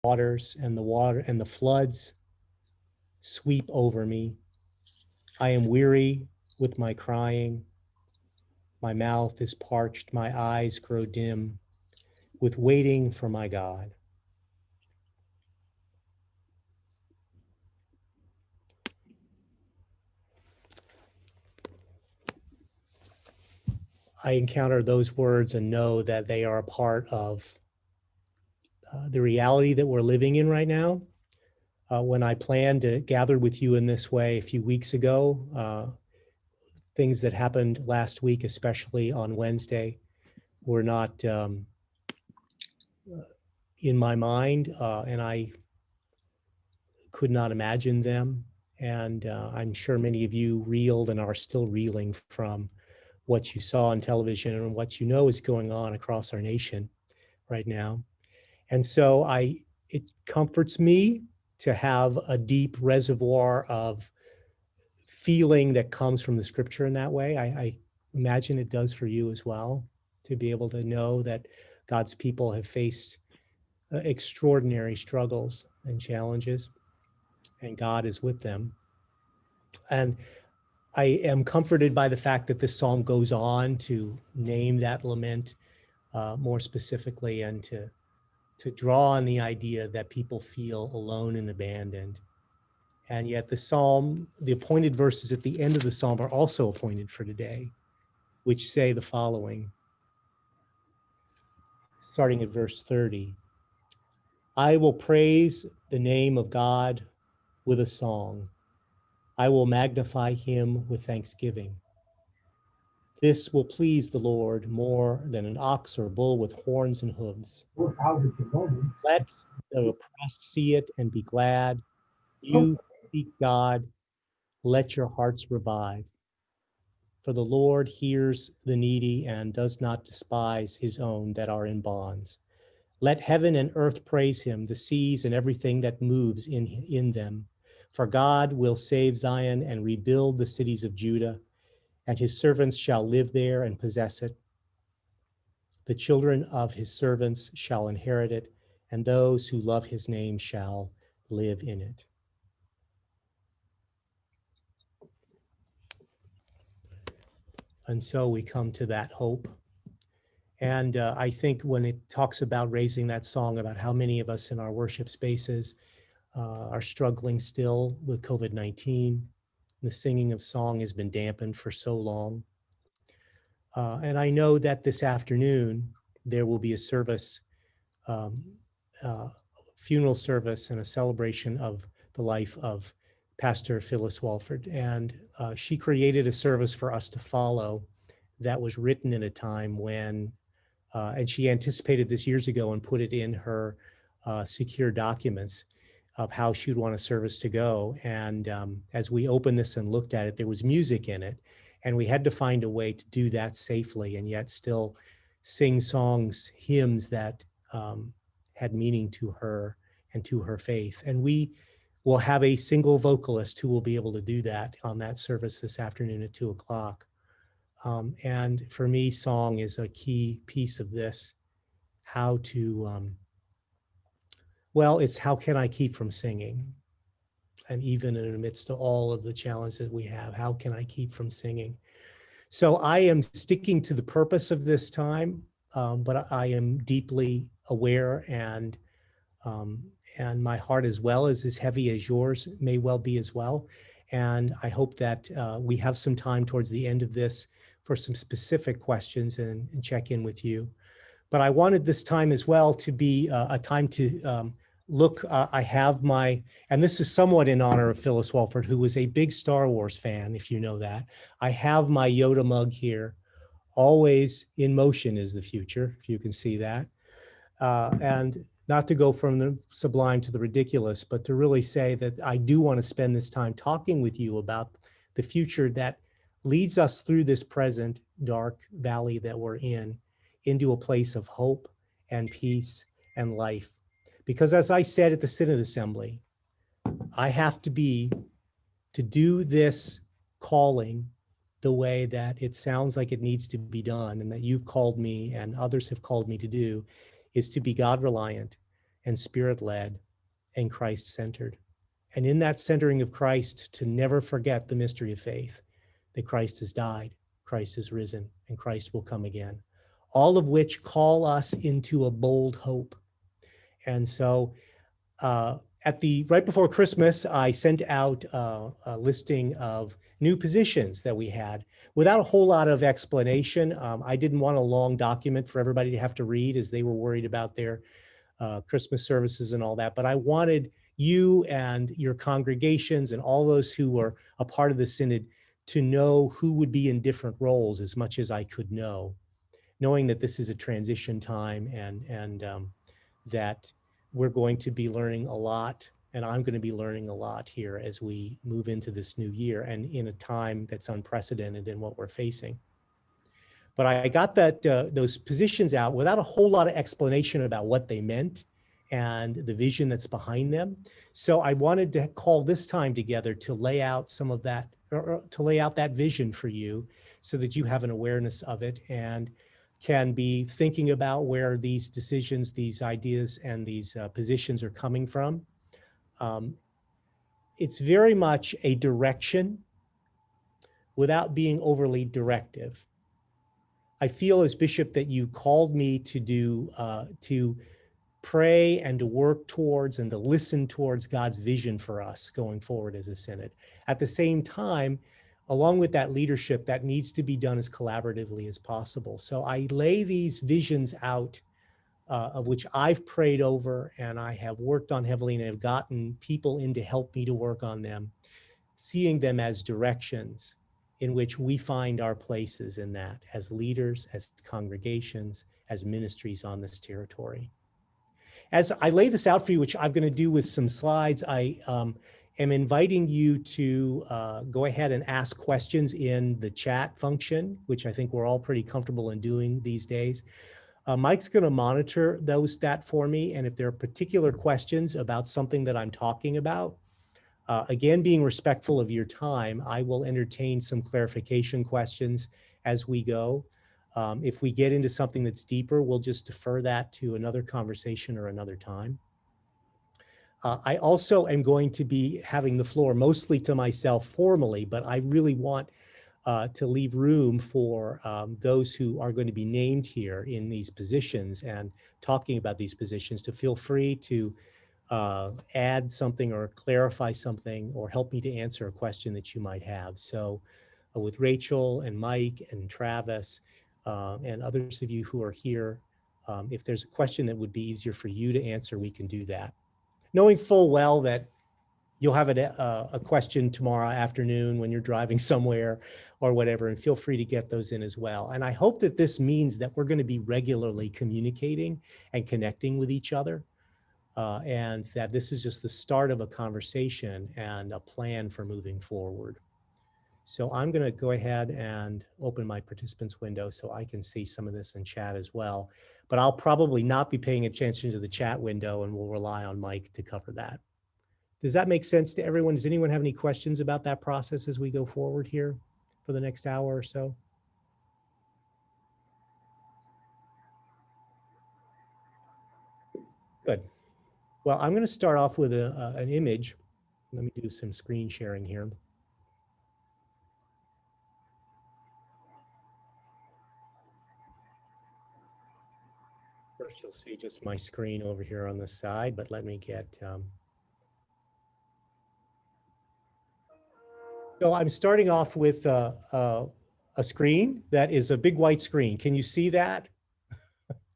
waters and the water and the floods sweep over me. I am weary with my crying. My mouth is parched, my eyes grow dim with waiting for my God. I encounter those words and know that they are a part of the reality that we're living in right now. When I planned to gather with you in this way a few weeks ago, things that happened last week, especially on Wednesday, were not in my mind, and I could not imagine them. And I'm sure many of you reeled and are still reeling from what you saw on television and what you know is going on across our nation right now. And so it comforts me to have a deep reservoir of feeling that comes from the scripture in that way. I imagine it does for you as well, to be able to know that God's people have faced extraordinary struggles and challenges, and God is with them. And I am comforted by the fact that this psalm goes on to name that lament more specifically, and to draw on the idea that people feel alone and abandoned. And yet the psalm, the appointed verses at the end of the psalm are also appointed for today, which say the following, starting at verse 30. I will praise the name of God with a song. I will magnify him with thanksgiving. This will please the Lord more than an ox or bull with horns and hooves. Let the oppressed see it and be glad. You seek God, let your hearts revive. For the Lord hears the needy and does not despise his own that are in bonds. Let heaven and earth praise him, the seas and everything that moves in them. For God will save Zion and rebuild the cities of Judah, and his servants shall live there and possess it. The children of his servants shall inherit it, and those who love his name shall live in it. And so we come to that hope. And I think when it talks about raising that song, about how many of us in our worship spaces are struggling still with COVID-19, the singing of song has been dampened for so long. And I know that this afternoon there will be a service, um, funeral service, and a celebration of the life of Pastor Phyllis Walford. And she created a service for us to follow that was written in a time when, and she anticipated this years ago and put it in her secure documents of how she would want a service to go. And as we opened this and looked at it, there was music in it. And we had to find a way to do that safely and yet still sing songs, hymns that had meaning to her and to her faith. And we will have a single vocalist who will be able to do that on that service this afternoon at 2:00. And for me, song is a key piece of this. How to, well, it's how can I keep from singing? And even in the midst of all of the challenges we have, how can I keep from singing? So I am sticking to the purpose of this time, but I am deeply aware, and my heart as well is as heavy as yours may well be as well. And I hope that we have some time towards the end of this for some specific questions and check in with you. But I wanted this time as well to be a time to look. I have my, and this is somewhat in honor of Phyllis Walford, who was a big Star Wars fan, if you know that. I have my Yoda mug here. Always in motion is the future, if you can see that. And not to go from the sublime to the ridiculous, but to really say that I do want to spend this time talking with you about the future that leads us through this present dark valley that we're in into a place of hope and peace and life. Because as I said at the Synod Assembly, I have to do this calling the way that it sounds like it needs to be done, and that you've called me and others have called me to do, is to be God reliant and Spirit-led and Christ-centered. And in that centering of Christ, to never forget the mystery of faith, that Christ has died, Christ has risen, and Christ will come again. All of which call us into a bold hope. And so right before Christmas, I sent out a listing of new positions that we had without a whole lot of explanation. I didn't want a long document for everybody to have to read, as they were worried about their Christmas services and all that. But I wanted you and your congregations and all those who were a part of the synod to know who would be in different roles as much as I could know, knowing that this is a transition time and that we're going to be learning a lot, and I'm going to be learning a lot here as we move into this new year and in a time that's unprecedented in what we're facing. But I got those positions out without a whole lot of explanation about what they meant and the vision that's behind them. So I wanted to call this time together to lay out some of that, or to lay out that vision for you so that you have an awareness of it and can be thinking about where these decisions, these ideas, and these positions are coming from. It's very much a direction without being overly directive. I feel as bishop that you called me to do, to pray and to work towards and to listen towards God's vision for us going forward as a synod. At the same time, along with that leadership, that needs to be done as collaboratively as possible. So I lay these visions out of which I've prayed over and I have worked on heavily and have gotten people in to help me to work on them, seeing them as directions in which we find our places in that as leaders, as congregations, as ministries on this territory. As I lay this out for you, which I'm going to do with some slides, I am inviting you to go ahead and ask questions in the chat function, which I think we're all pretty comfortable in doing these days. Mike's going to monitor that for me. And if there are particular questions about something that I'm talking about, again, being respectful of your time, I will entertain some clarification questions as we go. If we get into something that's deeper, we'll just defer that to another conversation or another time. I also am going to be having the floor mostly to myself formally, but I really want to leave room for those who are going to be named here in these positions and talking about these positions to feel free to add something or clarify something or help me to answer a question that you might have. So with Rachel and Mike and Travis and others of you who are here, if there's a question that would be easier for you to answer, we can do that. Knowing full well that you'll have a question tomorrow afternoon when you're driving somewhere or whatever, and feel free to get those in as well. And I hope that this means that we're going to be regularly communicating and connecting with each other, and that this is just the start of a conversation and a plan for moving forward. So I'm going to go ahead and open my participants window so I can see some of this in chat as well. But I'll probably not be paying attention to the chat window, and we'll rely on Mike to cover that. Does that make sense to everyone? Does anyone have any questions about that process as we go forward here for the next hour or so? Good. Well, I'm going to start off with an image. Let me do some screen sharing here. First, you'll see just my screen over here on the side, but let me get... So I'm starting off with a screen that is a big white screen. Can you see that?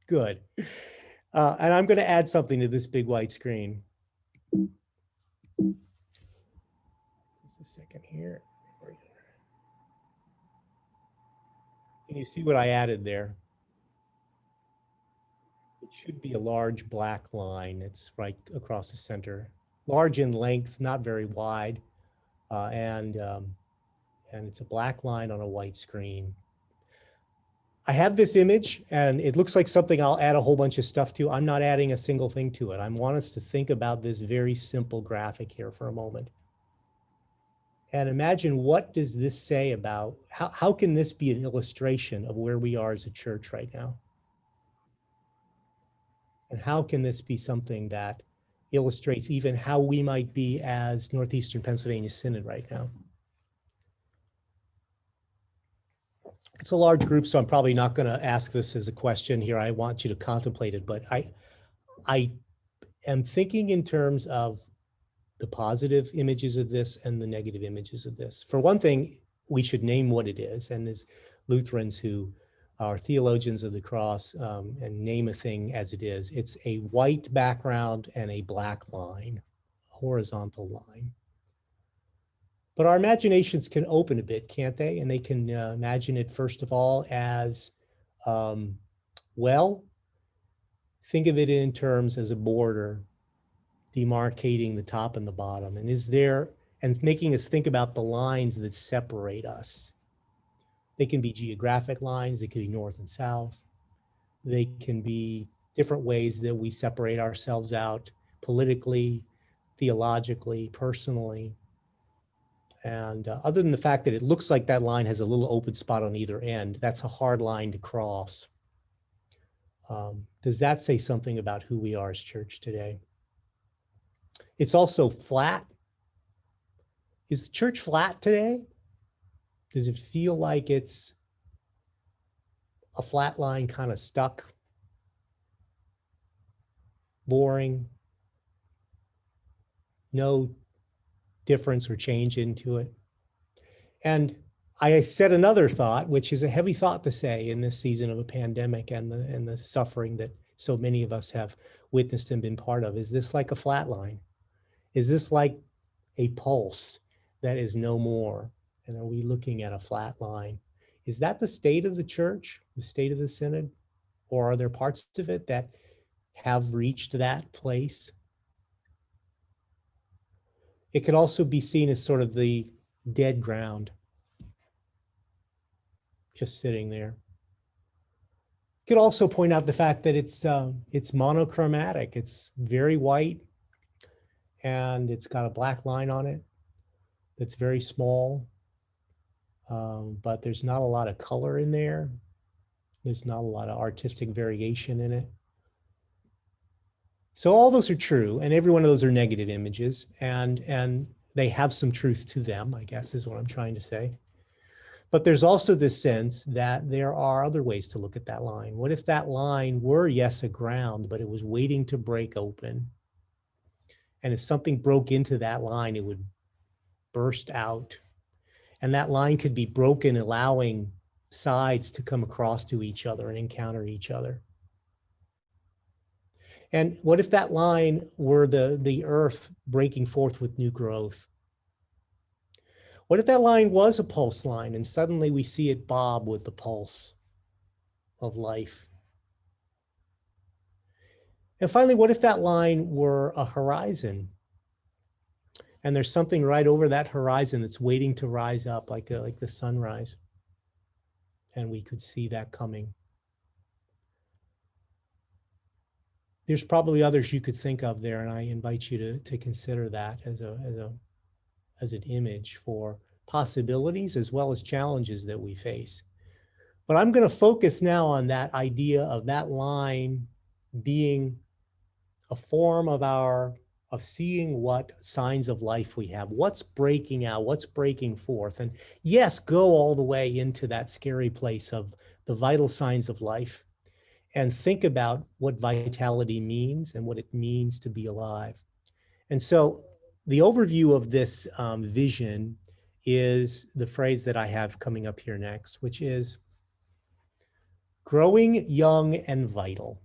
Good. And I'm going to add something to this big white screen. Just a second here. Can you see what I added there? It should be a large black line. It's right across the center. Large in length, not very wide. And it's a black line on a white screen. I have this image and it looks like something I'll add a whole bunch of stuff to. I'm not adding a single thing to it. I want us to think about this very simple graphic here for a moment. And imagine, what does this say about, how can this be an illustration of where we are as a church right now? And how can this be something that illustrates even how we might be as Northeastern Pennsylvania Synod right now? It's a large group, so I'm probably not going to ask this as a question here. I want you to contemplate it, but I am thinking in terms of the positive images of this and the negative images of this. For one thing, we should name what it is. And as Lutherans who are theologians of the cross and name a thing as it is, it's a white background and a black line, horizontal line. But our imaginations can open a bit, can't they? And they can imagine it, first of all, as, well, think of it in terms as a border demarcating the top and the bottom. And is there, and making us think about the lines that separate us. They can be geographic lines, they could be north and south. They can be different ways that we separate ourselves out politically, theologically, personally. And other than the fact that it looks like that line has a little open spot on either end, that's a hard line to cross. Does that say something about who we are as church today? It's also flat. Is the church flat today? Does it feel like it's a flat line, kind of stuck, boring, no difference or change into it? And I said another thought, which is a heavy thought to say in this season of a pandemic and the suffering that so many of us have witnessed and been part of. Is this like a flat line? Is this like a pulse that is no more? And are we looking at a flat line? Is that the state of the church, the state of the synod? Or are there parts of it that have reached that place? It could also be seen as sort of the dead ground, just sitting there. Could also point out the fact that it's monochromatic. It's very white, and it's got a black line on it that's very small, but there's not a lot of color in there. There's not a lot of artistic variation in it. So all those are true, and every one of those are negative images, and they have some truth to them, I guess is what I'm trying to say. But there's also this sense that there are other ways to look at that line. What if that line were, yes, a ground, but it was waiting to break open? And if something broke into that line, it would burst out. And that line could be broken, allowing sides to come across to each other and encounter each other. And what if that line were the earth breaking forth with new growth? What if that line was a pulse line and suddenly we see it bob with the pulse of life? And finally, what if that line were a horizon and there's something right over that horizon that's waiting to rise up like the sunrise, and we could see that coming? There's probably others you could think of there, and I invite you to consider that as an image for possibilities as well as challenges that we face. But I'm going to focus now on that idea of that line being a form of seeing what signs of life we have, what's breaking out, what's breaking forth. And yes, go all the way into that scary place of the vital signs of life and think about what vitality means and what it means to be alive. And so the overview of this vision is the phrase that I have coming up here next, which is growing young and vital.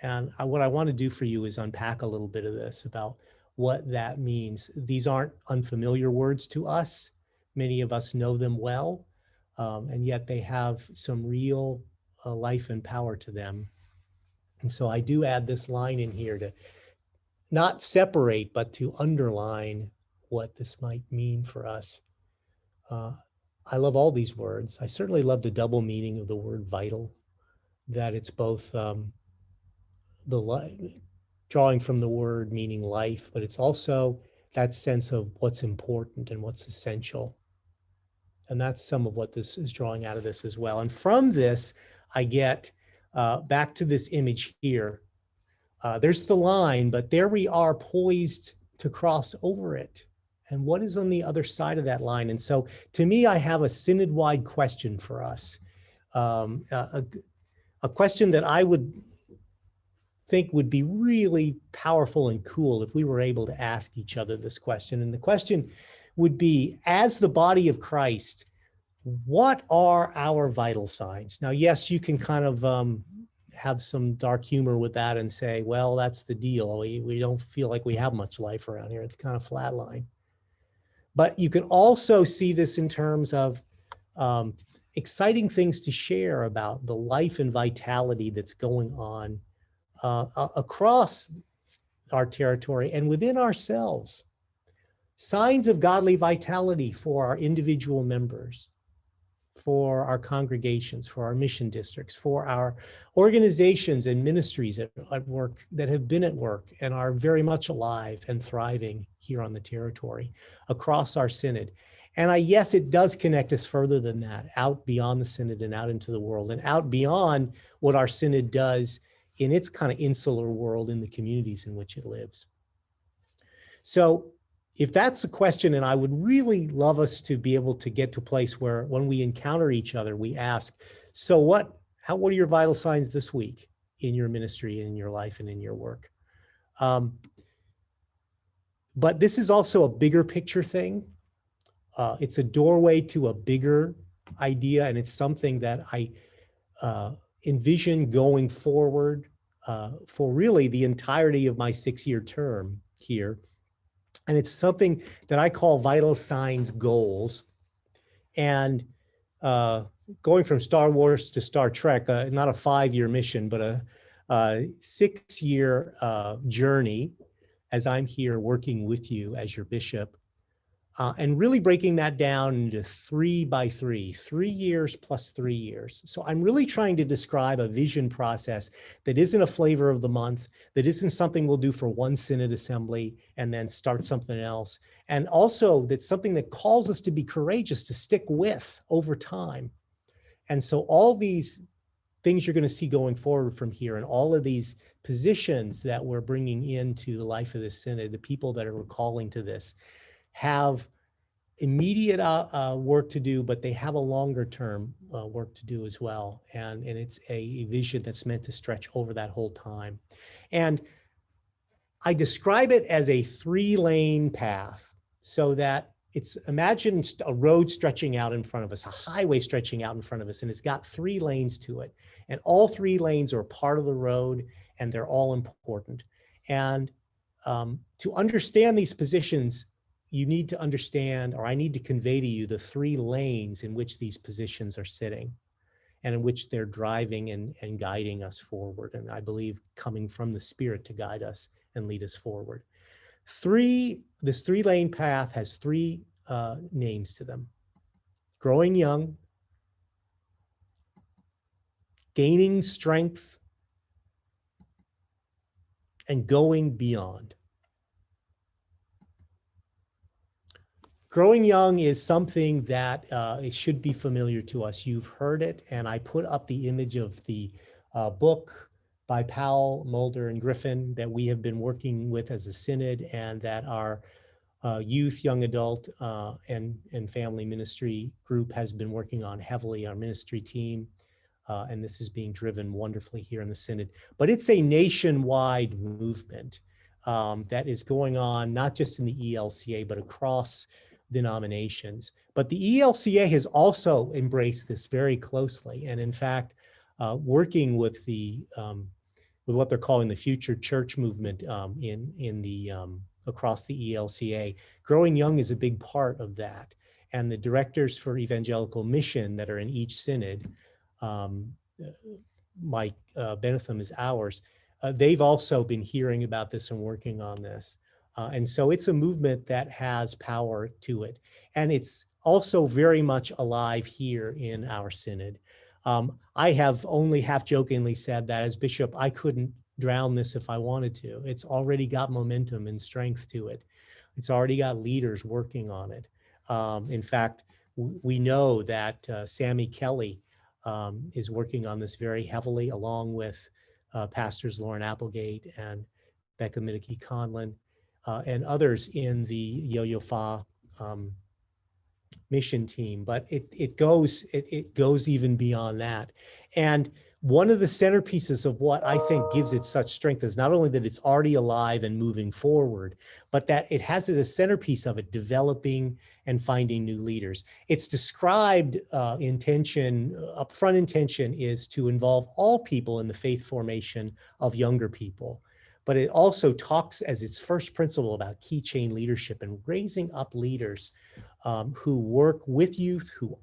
And what I want to do for you is unpack a little bit of this about what that means. These aren't unfamiliar words to us. Many of us know them well, and yet they have some real life and power to them. And so I do add this line in here to not separate, but to underline what this might mean for us. I love all these words. I certainly love the double meaning of the word vital, that it's both drawing from the word meaning life, but it's also that sense of what's important and what's essential. And that's some of what this is drawing out of this as well. And from this, I get back to this image here. There's the line, but there we are poised to cross over it. And what is on the other side of that line? And so to me, I have a synod-wide question for us. A question that I would think would be really powerful and cool if we were able to ask each other this question. And the question would be, as the body of Christ, what are our vital signs? Now, yes, you can kind of have some dark humor with that and say, well, that's the deal. We don't feel like we have much life around here. It's kind of flatline. But you can also see this in terms of exciting things to share about the life and vitality that's going on across our territory and within ourselves. Signs of godly vitality for our individual members, for our congregations, for our mission districts, for our organizations and ministries at work that have been at work and are very much alive and thriving here on the territory across our synod. And yes, it does connect us further than that, out beyond the synod and out into the world and out beyond what our synod does in its kind of insular world in the communities in which it lives. So if that's the question, and I would really love us to be able to get to a place where when we encounter each other, we ask, so what are your vital signs this week in your ministry, in your life, and in your work? But this is also a bigger picture thing. It's a doorway to a bigger idea, and it's something that I envision going forward for really the entirety of my 6-year term here. And it's something that I call vital signs goals. And going from Star Wars to Star Trek, not a 5-year mission, but a 6-year journey as I'm here working with you as your bishop. And really breaking that down into 3 by 3, 3 years plus 3 years. So I'm really trying to describe a vision process that isn't a flavor of the month, that isn't something we'll do for one synod assembly and then start something else. And also that's something that calls us to be courageous, to stick with over time. And so all these things you're going to see going forward from here and all of these positions that we're bringing into the life of this synod, the people that are calling to this, have immediate work to do, but they have a longer term work to do as well. And it's a vision that's meant to stretch over that whole time. And I describe it as a 3-lane path so that imagine a road stretching out in front of us, a highway stretching out in front of us, and it's got 3 lanes to it. And all 3 lanes are part of the road and they're all important. And to understand these positions, you need to understand, or I need to convey to you the 3 lanes in which these positions are sitting and in which they're driving and guiding us forward. And I believe coming from the Spirit to guide us and lead us forward. This 3-lane path has 3 names to them: growing young, gaining strength, and going beyond. Growing young is something that it should be familiar to us. You've heard it, and I put up the image of the book by Powell, Mulder, and Griffin that we have been working with as a synod, and that our youth, young adult, and family ministry group has been working on heavily, our ministry team, and this is being driven wonderfully here in the synod. But it's a nationwide movement that is going on, not just in the ELCA, but across denominations. But the ELCA has also embraced this very closely, and in fact, working with with what they're calling the Future Church movement across the ELCA. Growing Young is a big part of that, and the directors for evangelical mission that are in each synod, Mike Benetham is ours. They've also been hearing about this and working on this. And so it's a movement that has power to it. And it's also very much alive here in our synod. I have only half jokingly said that as bishop, I couldn't drown this if I wanted to. It's already got momentum and strength to it. It's already got leaders working on it. In fact, we know that Sammy Kelly is working on this very heavily, along with pastors Lauren Applegate and Becca Minneke Conlon, and others in the Yo-Yo Fa mission team. But it goes even beyond that. And one of the centerpieces of what I think gives it such strength is not only that it's already alive and moving forward, but that it has as a centerpiece of it developing and finding new leaders. It's described upfront intention is to involve all people in the faith formation of younger people. But it also talks as its first principle about key chain leadership and raising up leaders who work with youth, who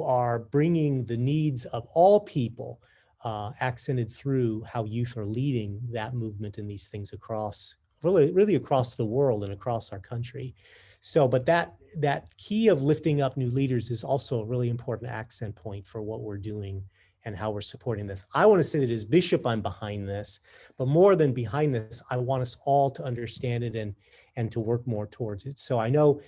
are bringing the needs of all people, accented through how youth are leading that movement and these things across, really across the world and across our country. So, but that key of lifting up new leaders is also a really important accent point for what we're doing and how we're supporting this. I want to say that as bishop, I'm behind this, but more than behind this, I want us all to understand it and to work more towards it. So I know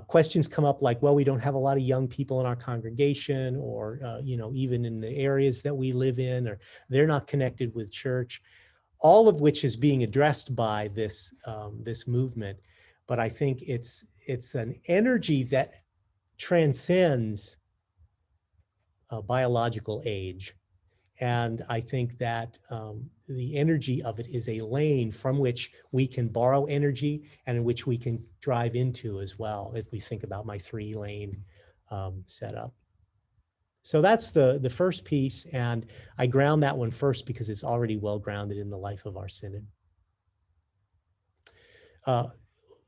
questions come up like, well, we don't have a lot of young people in our congregation, or even in the areas that we live in, or they're not connected with church, all of which is being addressed by this movement. But I think it's an energy that transcends biological age. And I think that the energy of it is a lane from which we can borrow energy and in which we can drive into as well, if we think about my 3-lane setup. So that's the first piece, and I ground that one first because it's already well grounded in the life of our synod.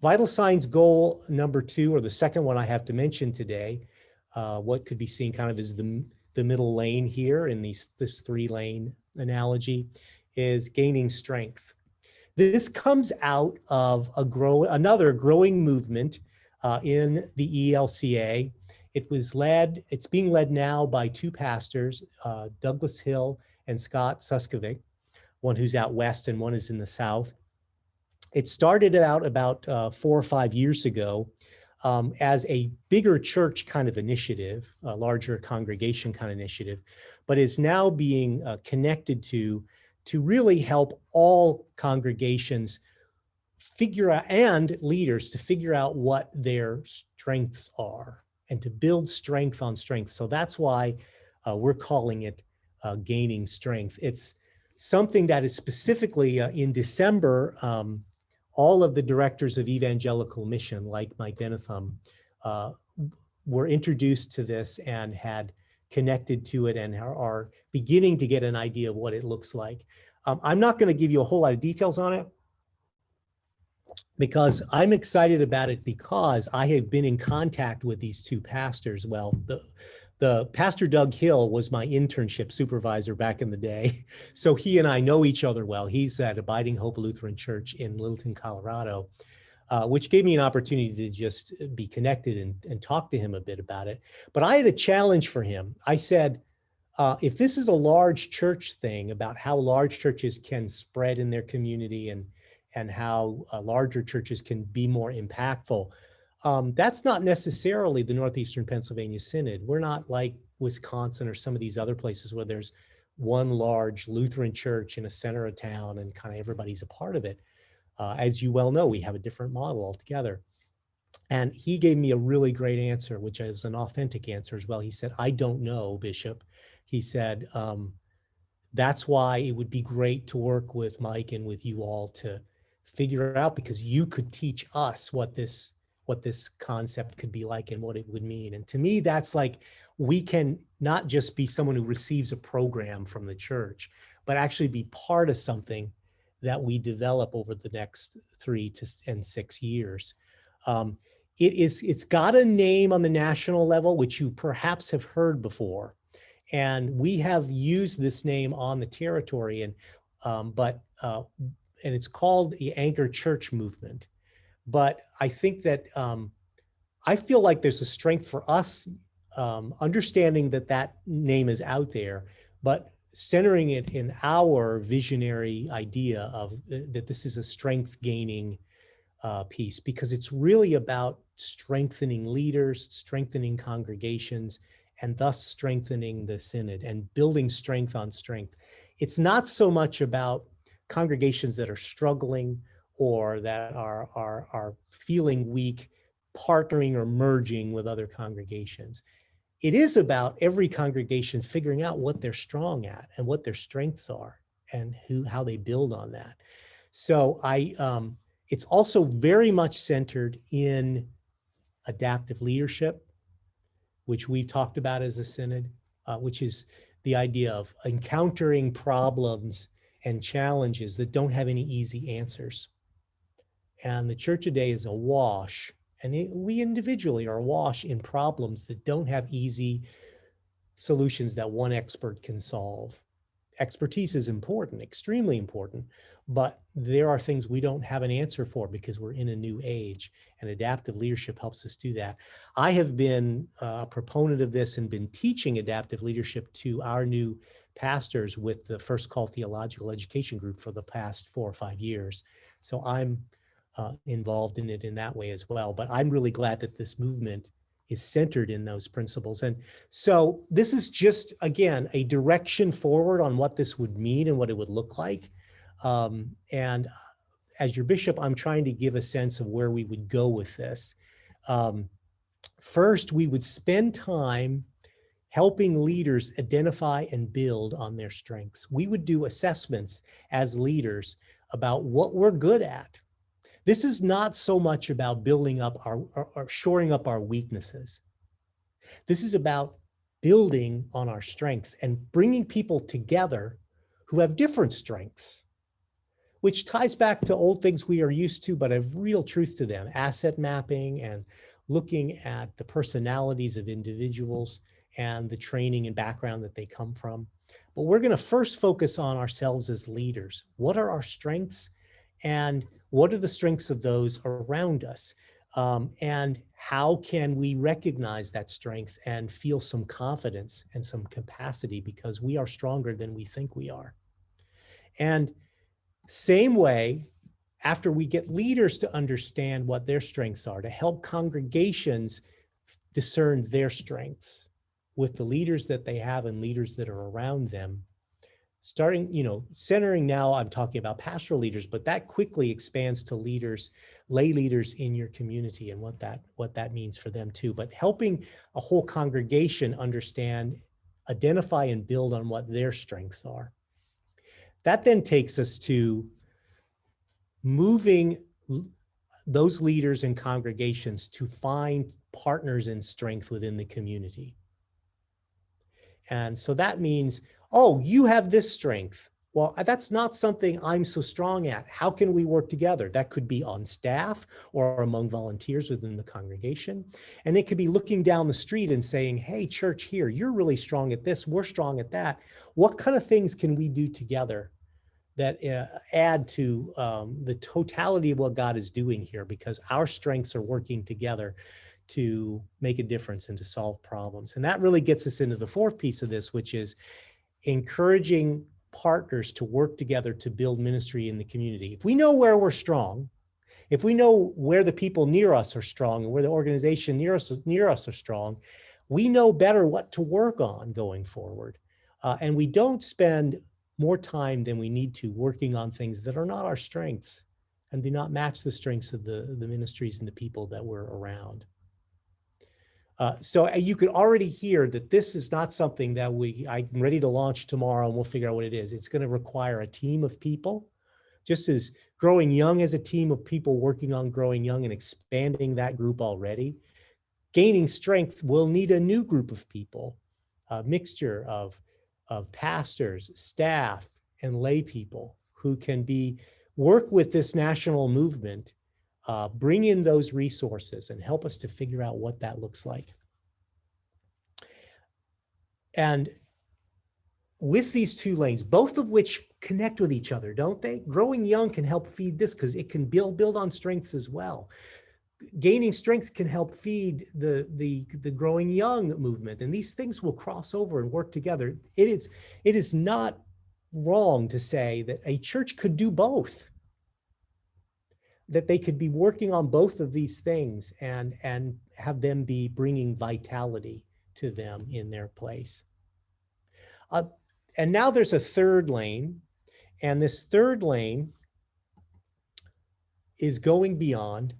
Vital signs goal number 2, or the second one I have to mention today, what could be seen kind of as the middle lane here in this 3-lane analogy, is gaining strength. This comes out of another growing movement in the ELCA. It's being led now by 2 pastors, Douglas Hill and Scott Suskovic, one who's out west and one is in the south. It started out about 4 or 5 years ago as a bigger church kind of initiative, a larger congregation kind of initiative, but is now being connected to really help all congregations figure out, and leaders to figure out what their strengths are and to build strength on strength. So that's why we're calling it Gaining Strength. It's something that is specifically in December, all of the directors of evangelical mission, like Mike Denetham, were introduced to this and had connected to it and are beginning to get an idea of what it looks like. I'm not going to give you a whole lot of details on it because I'm excited about it because I have been in contact with these 2 pastors. Well, the Pastor Doug Hill was my internship supervisor back in the day. So he and I know each other well. He's at Abiding Hope Lutheran Church in Littleton, Colorado, which gave me an opportunity to just be connected and talk to him a bit about it. But I had a challenge for him. I said, if this is a large church thing about how large churches can spread in their community and how larger churches can be more impactful, that's not necessarily the Northeastern Pennsylvania Synod. We're not like Wisconsin or some of these other places where there's one large Lutheran church in a center of town and kind of everybody's a part of it. As you well know, we have a different model altogether. And he gave me a really great answer, which is an authentic answer as well. He said, I don't know, Bishop. He said, that's why it would be great to work with Mike and with you all to figure it out, because you could teach us what this concept could be like and what it would mean. And to me, that's like, we can not just be someone who receives a program from the church, but actually be part of something that we develop over the next 3 to 6 years. It's got a name on the national level, which you perhaps have heard before. And we have used this name on the territory, and it's called the Anchor Church Movement. But I think that I feel like there's a strength for us understanding that name is out there, but centering it in our visionary idea of that this is a strength gaining piece, because it's really about strengthening leaders, strengthening congregations, and thus strengthening the synod and building strength on strength. It's not so much about congregations that are struggling or that are feeling weak, partnering or merging with other congregations. It is about every congregation figuring out what they're strong at and what their strengths are and how they build on that. So it's also very much centered in adaptive leadership, which we've talked about as a synod, which is the idea of encountering problems and challenges that don't have any easy answers. And the church today is awash, and we individually are awash in problems that don't have easy solutions that one expert can solve. Expertise is important, extremely important, but there are things we don't have an answer for because we're in a new age, and adaptive leadership helps us do that. I have been a proponent of this and been teaching adaptive leadership to our new pastors with the First Call Theological Education Group for the past 4 or 5 years. So I'm involved in it in that way as well. But I'm really glad that this movement is centered in those principles. And so this is just, again, a direction forward on what this would mean and what it would look like. And as your bishop, I'm trying to give a sense of where we would go with this. First, we would spend time helping leaders identify and build on their strengths. We would do assessments as leaders about what we're good at. This is not so much about building up or shoring up our weaknesses. This is about building on our strengths and bringing people together who have different strengths, which ties back to old things we are used to, but have real truth to them: asset mapping and looking at the personalities of individuals and the training and background that they come from. But we're going to first focus on ourselves as leaders. What are our strengths, and what are the strengths of those around us? And how can we recognize that strength and feel some confidence and some capacity because we are stronger than we think we are? And same way, after we get leaders to understand what their strengths are, to help congregations discern their strengths with the leaders that they have and leaders that are around them, starting, centering now, I'm talking about pastoral leaders, but that quickly expands to leaders, lay leaders in your community and what that means for them too. But helping a whole congregation understand, identify, and build on what their strengths are. That then takes us to moving those leaders and congregations to find partners in strength within the community. And so that means, oh, you have this strength. Well, that's not something I'm so strong at. How can we work together? That could be on staff or among volunteers within the congregation. And it could be looking down the street and saying, hey, church here, you're really strong at this, we're strong at that. What kind of things can we do together that add to the totality of what God is doing here, because our strengths are working together to make a difference and to solve problems? And that really gets us into the fourth piece of this, which is encouraging partners to work together to build ministry in the community. If we know where we're strong, if we know where the people near us are strong and where the organization near us are strong, we know better what to work on going forward. And we don't spend more time than we need to working on things that are not our strengths and do not match the strengths of the ministries and the people that we're around. So you could already hear that this is not something that I'm ready to launch tomorrow and we'll figure out what it is. It's going to require a team of people, just as Growing Young as a team of people working on Growing Young and expanding that group already. Gaining Strength will need a new group of people, a mixture of pastors, staff, and lay people who can work with this national movement, bring in those resources and help us to figure out what that looks like. And with these two lanes, both of which connect with each other, don't they? Growing Young can help feed this because it can build on strengths as well. Gaining Strength can help feed the Growing Young movement, and these things will cross over and work together. It is not wrong to say that a church could do both, that they could be working on both of these things and have them be bringing vitality to them in their place. And now there's a third lane, and this third lane is going beyond,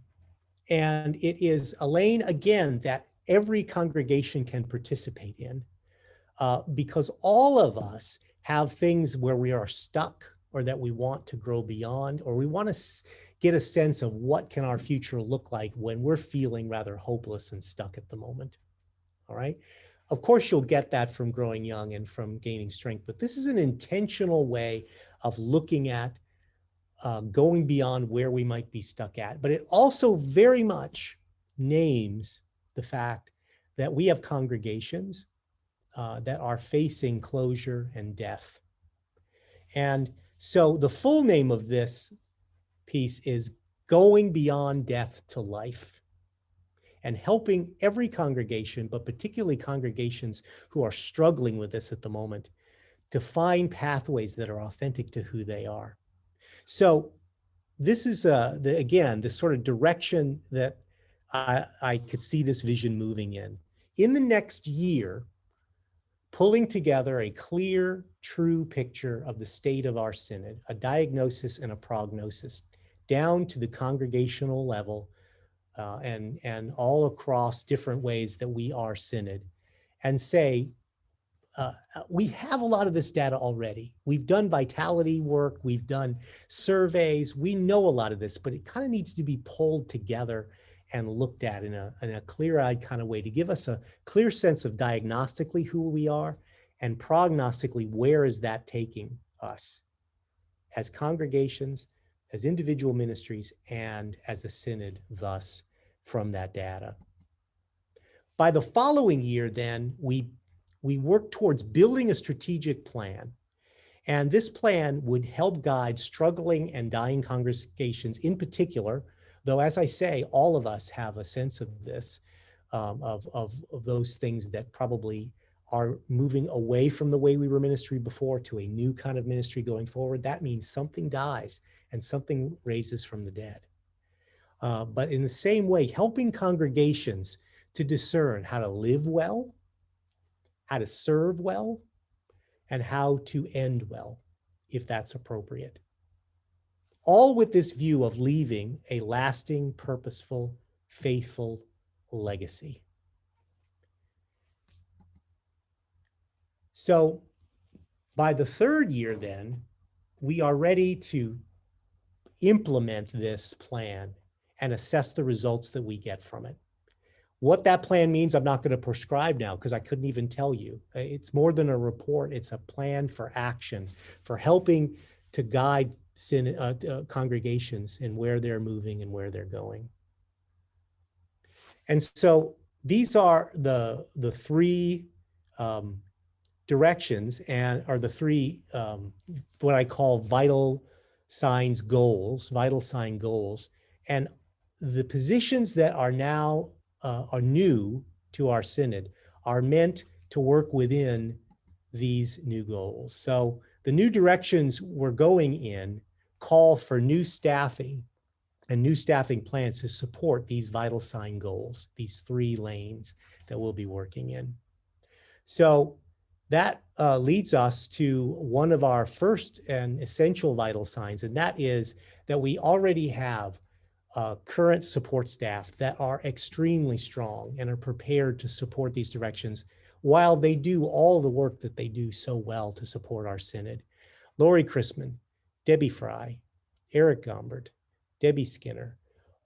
and it is a lane, again, that every congregation can participate in, because all of us have things where we are stuck, or that we want to grow beyond, or we want to get a sense of what can our future look like when we're feeling rather hopeless and stuck at the moment. All right. Of course, you'll get that from growing young and from gaining strength, but this is an intentional way of looking at going beyond where we might be stuck at. But it also very much names the fact that we have congregations that are facing closure and death. And so the full name of this piece is Going Beyond Death to Life, and helping every congregation, but particularly congregations who are struggling with this at the moment, to find pathways that are authentic to who they are. So this is, again, the sort of direction that I could see this vision moving in. In the next year, pulling together a clear, true picture of the state of our synod, a diagnosis and a prognosis, down to the congregational level, and all across different ways that we are synod, and say, we have a lot of this data already. We've done vitality work, we've done surveys, we know a lot of this, but it kind of needs to be pulled together and looked at in a clear-eyed kind of way to give us a clear sense of diagnostically who we are, and prognostically where is that taking us as congregations, as individual ministries, and as a synod thus from that data. By the following year, then, we work towards building a strategic plan. And this plan would help guide struggling and dying congregations in particular, though, as I say, all of us have a sense of this, of those things that probably are moving away from the way we were ministry before to a new kind of ministry going forward. That means something dies and something raises from the dead. But in the same way, helping congregations to discern how to live well, how to serve well, and how to end well, if that's appropriate. All with this view of leaving a lasting, purposeful, faithful legacy. So by the third year, then, we are ready to implement this plan and assess the results that we get from it. What that plan means, I'm not going to prescribe now because I couldn't even tell you. It's more than a report. It's a plan for action, for helping to guide congregations in where they're moving and where they're going. And so these are the three directions, and are the three what I call vital sign goals. And the positions that are now are new to our synod are meant to work within these new goals. So the new directions we're going in call for new staffing and new staffing plans to support these vital sign goals, these three lanes that we'll be working in. So that leads us to one of our first and essential vital signs, and that is that we already have current support staff that are extremely strong and are prepared to support these directions while they do all the work that they do so well to support our synod. Lori Chrisman, Debbie Fry, Eric Gombert, Debbie Skinner,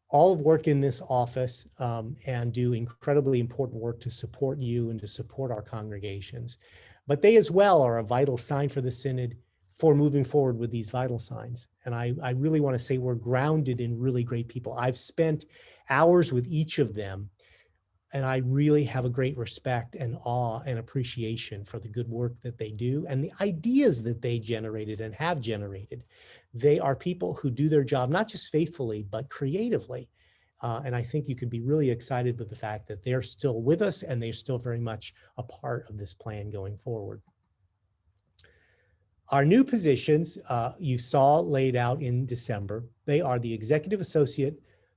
all work in this office and do incredibly important work to support you and to support our congregations. But they as well are a vital sign for the synod for moving forward with these vital signs. And I really want to say we're grounded in really great people. I've spent hours with each of them, and I really have a great respect and awe and appreciation for the good work that they do and the ideas that they generated and have generated. They are people who do their job, not just faithfully, but creatively. And I think you could be really excited with the fact that they're still with us and they're still very much a part of this plan going forward. Our new positions you saw laid out in December. They are the Executive Associate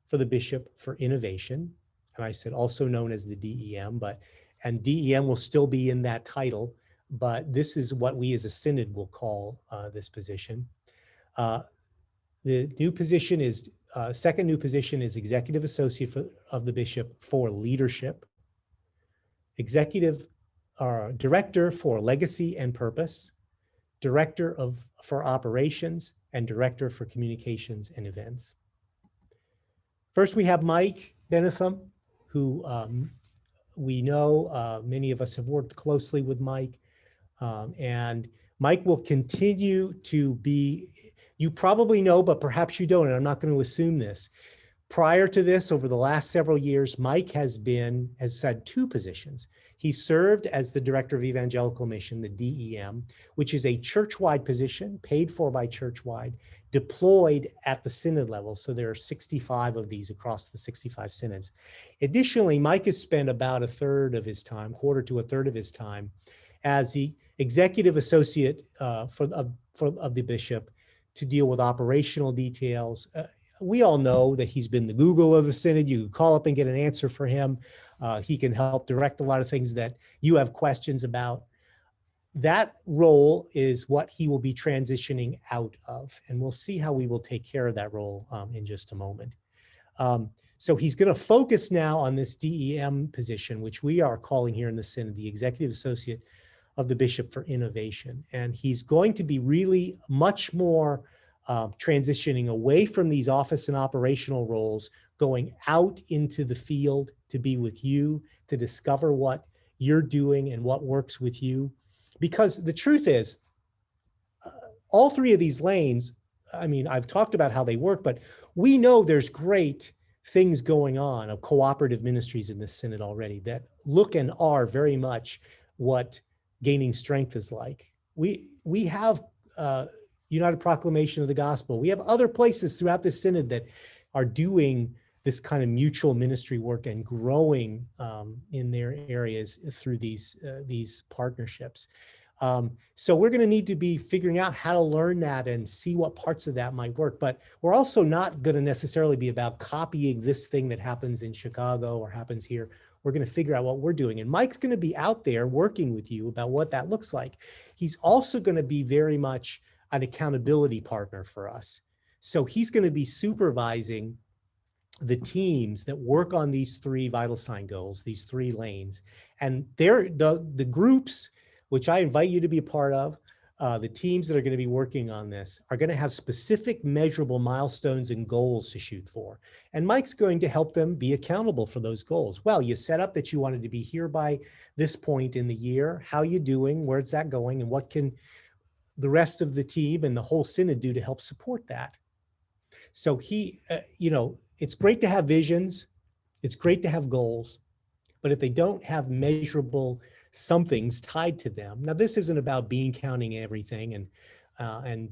for the Bishop for Innovation, and I said also known as the DEM, but and DEM will still be in that title, but this is what we as a synod will call this position. The new position is, second new position is Executive Associate of the Bishop for Leadership, Executive Director for Legacy and Purpose, Director for Operations, and Director for Communications and Events. First, we have Mike Benetham, who we know many of us have worked closely with Mike, and Mike will continue to be, you probably know, but perhaps you don't, and I'm not going to assume this. Prior to this, over the last several years, Mike has had two positions. He served as the Director of Evangelical Mission, the DEM, which is a church-wide position, paid for by church-wide, deployed at the synod level. So there are 65 of these across the 65 synods. Additionally, Mike has spent about a third of his time, quarter to a third of his time, as the Executive Associate of the Bishop to deal with operational details. We all know that he's been the Google of the Synod. You can call up and get an answer for him. He can help direct a lot of things that you have questions about. That role is what he will be transitioning out of, and we'll see how we will take care of that role in just a moment. So he's going to focus now on this DEM position, which we are calling here in the Synod the Executive Associate of the Bishop for Innovation. And he's going to be really much more transitioning away from these office and operational roles, going out into the field to be with you, to discover what you're doing and what works with you. Because the truth is, all three of these lanes, I mean, I've talked about how they work, but we know there's great things going on of cooperative ministries in this synod already that look and are very much what gaining strength is like. We have United Proclamation of the Gospel. We have other places throughout the synod that are doing this kind of mutual ministry work and growing in their areas through these partnerships. So we're going to need to be figuring out how to learn that and see what parts of that might work. But we're also not going to necessarily be about copying this thing that happens in Chicago or happens here. We're going to figure out what we're doing. And Mike's going to be out there working with you about what that looks like. He's also going to be very much an accountability partner for us. So he's going to be supervising the teams that work on these three vital sign goals, these three lanes. And they're the groups, which I invite you to be a part of, the teams that are going to be working on this are going to have specific measurable milestones and goals to shoot for. And Mike's going to help them be accountable for those goals. Well, you set up that you wanted to be here by this point in the year. How are you doing? Where's that going? And what can the rest of the team and the whole synod do to help support that? So it's great to have visions. It's great to have goals. But if they don't have measurable something's tied to them. Now, this isn't about bean counting everything and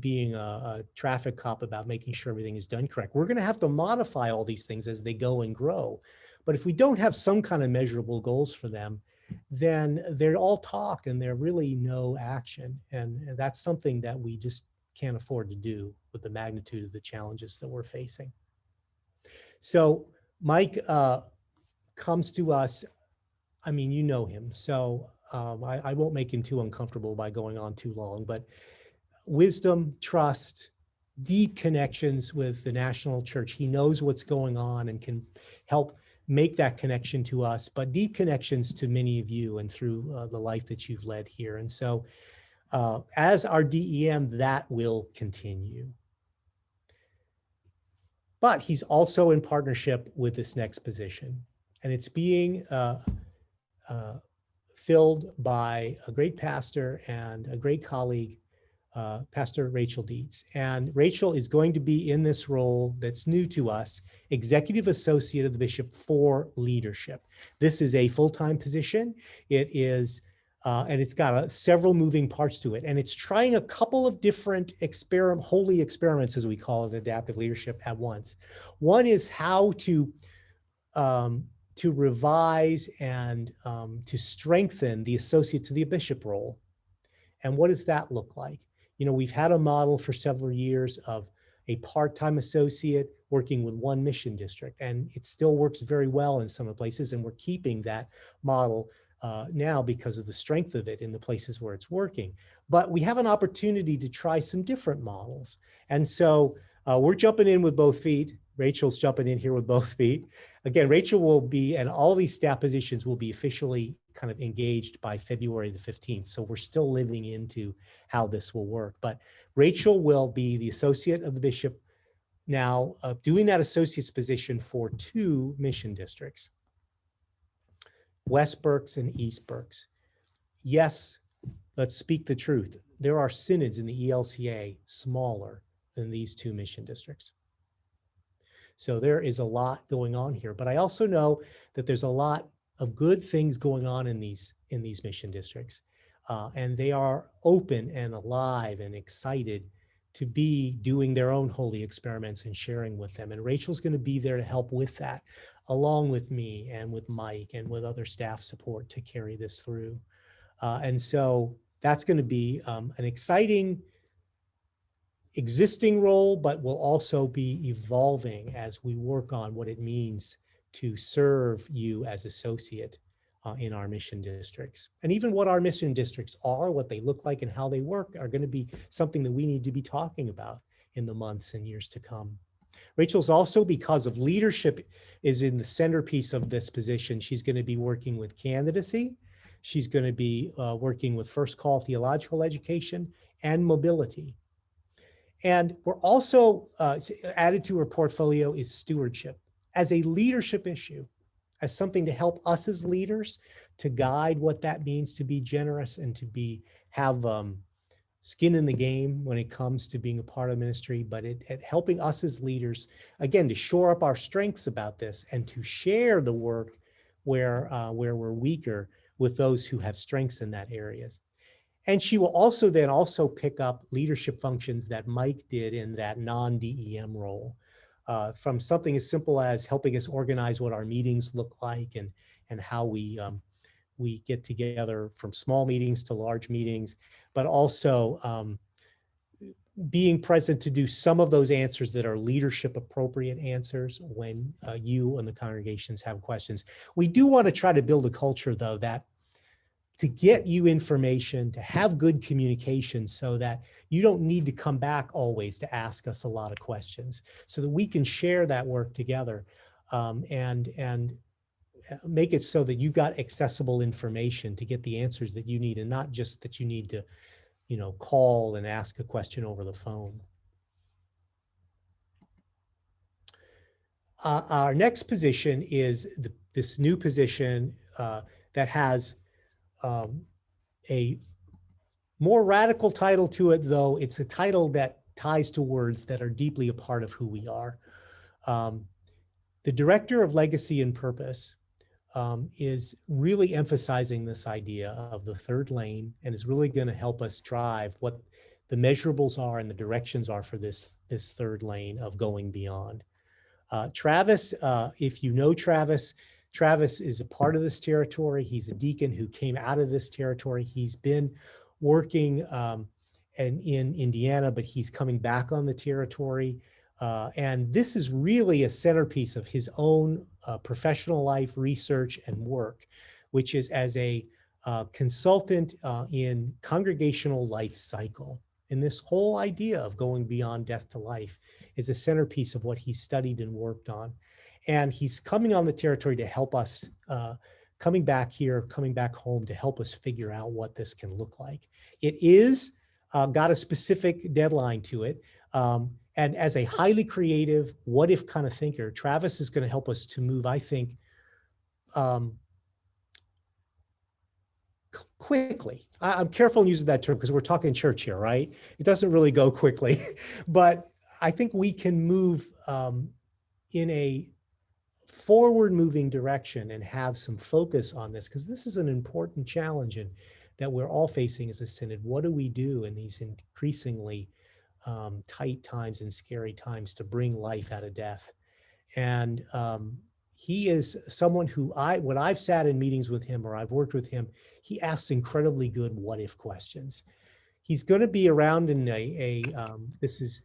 being a traffic cop about making sure everything is done correct. We're going to have to modify all these things as they go and grow. But if we don't have some kind of measurable goals for them, then they're all talk and they're really no action. And that's something that we just can't afford to do with the magnitude of the challenges that we're facing. So Mike comes to us. I mean, you know him, so I won't make him too uncomfortable by going on too long, but wisdom, trust, deep connections with the national church. He knows what's going on and can help make that connection to us, but deep connections to many of you and through the life that you've led here. And so as our DEM, that will continue. But he's also in partnership with this next position, and it's being filled by a great pastor and a great colleague, Pastor Rachel Dietz. And Rachel is going to be in this role that's new to us, Executive Associate of the Bishop for Leadership. This is a full-time position. It is, and it's got several moving parts to it. And it's trying a couple of different holy experiments, as we call it, adaptive leadership at once. One is how to revise and to strengthen the associate to the bishop role. And what does that look like? We've had a model for several years of a part-time associate working with one mission district. And it still works very well in some of the places. And we're keeping that model now because of the strength of it in the places where it's working. But we have an opportunity to try some different models. And so we're jumping in with both feet. Rachel's jumping in here with both feet. Again, Rachel will be, and all these staff positions will be officially kind of engaged by February the 15th. So we're still living into how this will work. But Rachel will be the associate of the bishop now, doing that associate's position for 2 mission districts, West Berks and East Berks. Yes, let's speak the truth. There are synods in the ELCA smaller than these 2 mission districts. So there is a lot going on here, but I also know that there's a lot of good things going on in these mission districts, and they are open and alive and excited to be doing their own holy experiments and sharing with them. And Rachel's going to be there to help with that, along with me and with Mike and with other staff support to carry this through. And so that's going to be an exciting existing role, but will also be evolving as we work on what it means to serve you as associate in our mission districts. And even what our mission districts are, what they look like and how they work are going to be something that we need to be talking about in the months and years to come. Rachel's also, because of leadership is in the centerpiece of this position, she's going to be working with candidacy. She's going to be working with first call theological education and mobility. And we're also added to her portfolio is stewardship as a leadership issue, as something to help us as leaders to guide what that means to be generous and to have skin in the game when it comes to being a part of ministry, but helping us as leaders, again, to shore up our strengths about this and to share the work where we're weaker with those who have strengths in that areas. And she will also then pick up leadership functions that Mike did in that non-DEM role, from something as simple as helping us organize what our meetings look like and how we get together from small meetings to large meetings, but also being present to do some of those answers that are leadership appropriate answers when you and the congregations have questions. We do want to try to build a culture, though, that to get you information, to have good communication so that you don't need to come back always to ask us a lot of questions, so that we can share that work together and make it so that you got accessible information to get the answers that you need, and not just that you need to, call and ask a question over the phone. Our next position is this new position that has a more radical title to it, though it's a title that ties to words that are deeply a part of who we are. The Director of Legacy and Purpose is really emphasizing this idea of the third lane, and is really going to help us drive what the measurables are and the directions are for this third lane of going beyond. Travis, if you know Travis is a part of this territory. He's a deacon who came out of this territory. He's been working in Indiana, but he's coming back on the territory. And this is really a centerpiece of his own professional life, research, and work, which is as a consultant in congregational life cycle. And this whole idea of going beyond death to life is a centerpiece of what he studied and worked on. And he's coming on the territory to help us, coming back home to help us figure out what this can look like. It is got a specific deadline to it. And as a highly creative, what if kind of thinker, Travis is going to help us to move, I think, quickly. I'm careful in using that term because we're talking church here, right? It doesn't really go quickly, but I think we can move in a forward moving direction and have some focus on this, because this is an important challenge and that we're all facing as a synod. What do we do in these increasingly tight times and scary times to bring life out of death? And he is someone who when I've sat in meetings with him or I've worked with him, he asks incredibly good what if questions. He's going to be around in this is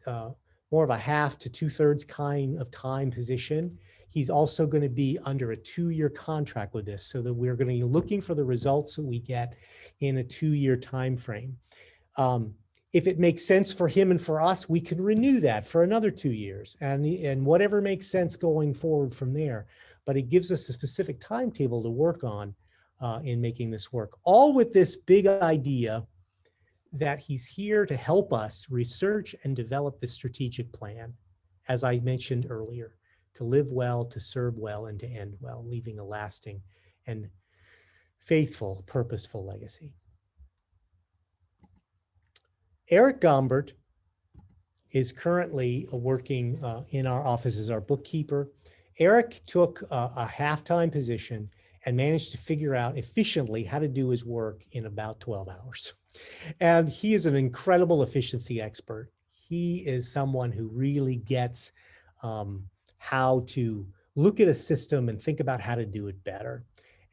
more of a half to 2/3 kind of time position. He's also going to be under a 2-year contract with this, so that we're going to be looking for the results that we get in a 2-year time frame. If it makes sense for him and for us, we can renew that for another 2 years, and whatever makes sense going forward from there. But it gives us a specific timetable to work on in making this work. All with this big idea that he's here to help us research and develop the strategic plan, as I mentioned earlier, to live well, to serve well, and to end well, leaving a lasting and faithful, purposeful legacy. Eric Gombert is currently working in our office as our bookkeeper. Eric took a half-time position and managed to figure out efficiently how to do his work in about 12 hours. And he is an incredible efficiency expert. He is someone who really gets how to look at a system and think about how to do it better.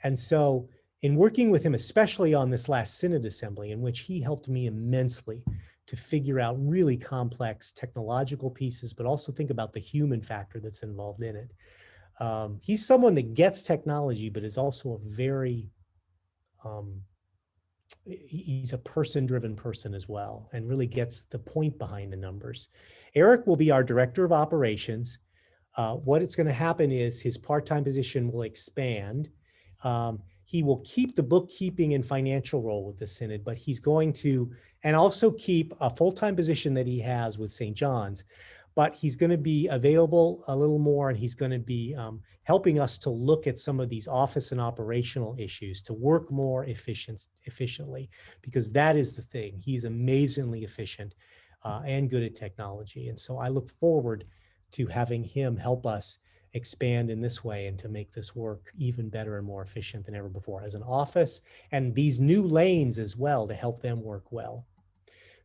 And so in working with him, especially on this last Synod Assembly, in which he helped me immensely to figure out really complex technological pieces, but also think about the human factor that's involved in it. He's someone that gets technology, but is also a very, he's a person-driven person as well, and really gets the point behind the numbers. Eric will be our Director of Operations. What it's going to happen is his part-time position will expand. He will keep the bookkeeping and financial role with the Synod, but he's going to, and also keep a full-time position that he has with St. John's, but he's going to be available a little more, and he's going to be helping us to look at some of these office and operational issues, to work more efficiently, because that is the thing. He's amazingly efficient and good at technology. And so I look forward to having him help us expand in this way and to make this work even better and more efficient than ever before as an office, and these new lanes as well to help them work well.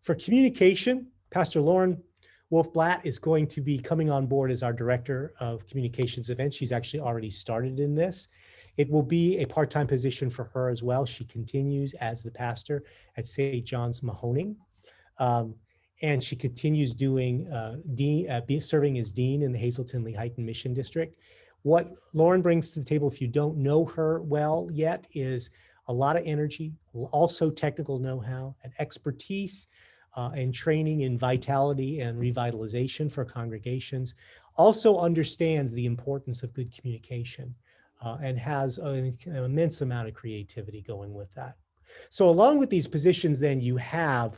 For communication, Pastor Lauren Wolf-Blatt is going to be coming on board as our Director of Communications Events. She's actually already started in this. It will be a part-time position for her as well. She continues as the pastor at St. John's Mahoning. And she continues doing serving as dean in the Hazleton Lehighton Mission District. What Lauren brings to the table, if you don't know her well yet, is a lot of energy, also technical know-how and expertise and training in vitality and revitalization for congregations. Also understands the importance of good communication and has an immense amount of creativity going with that. So along with these positions, then you have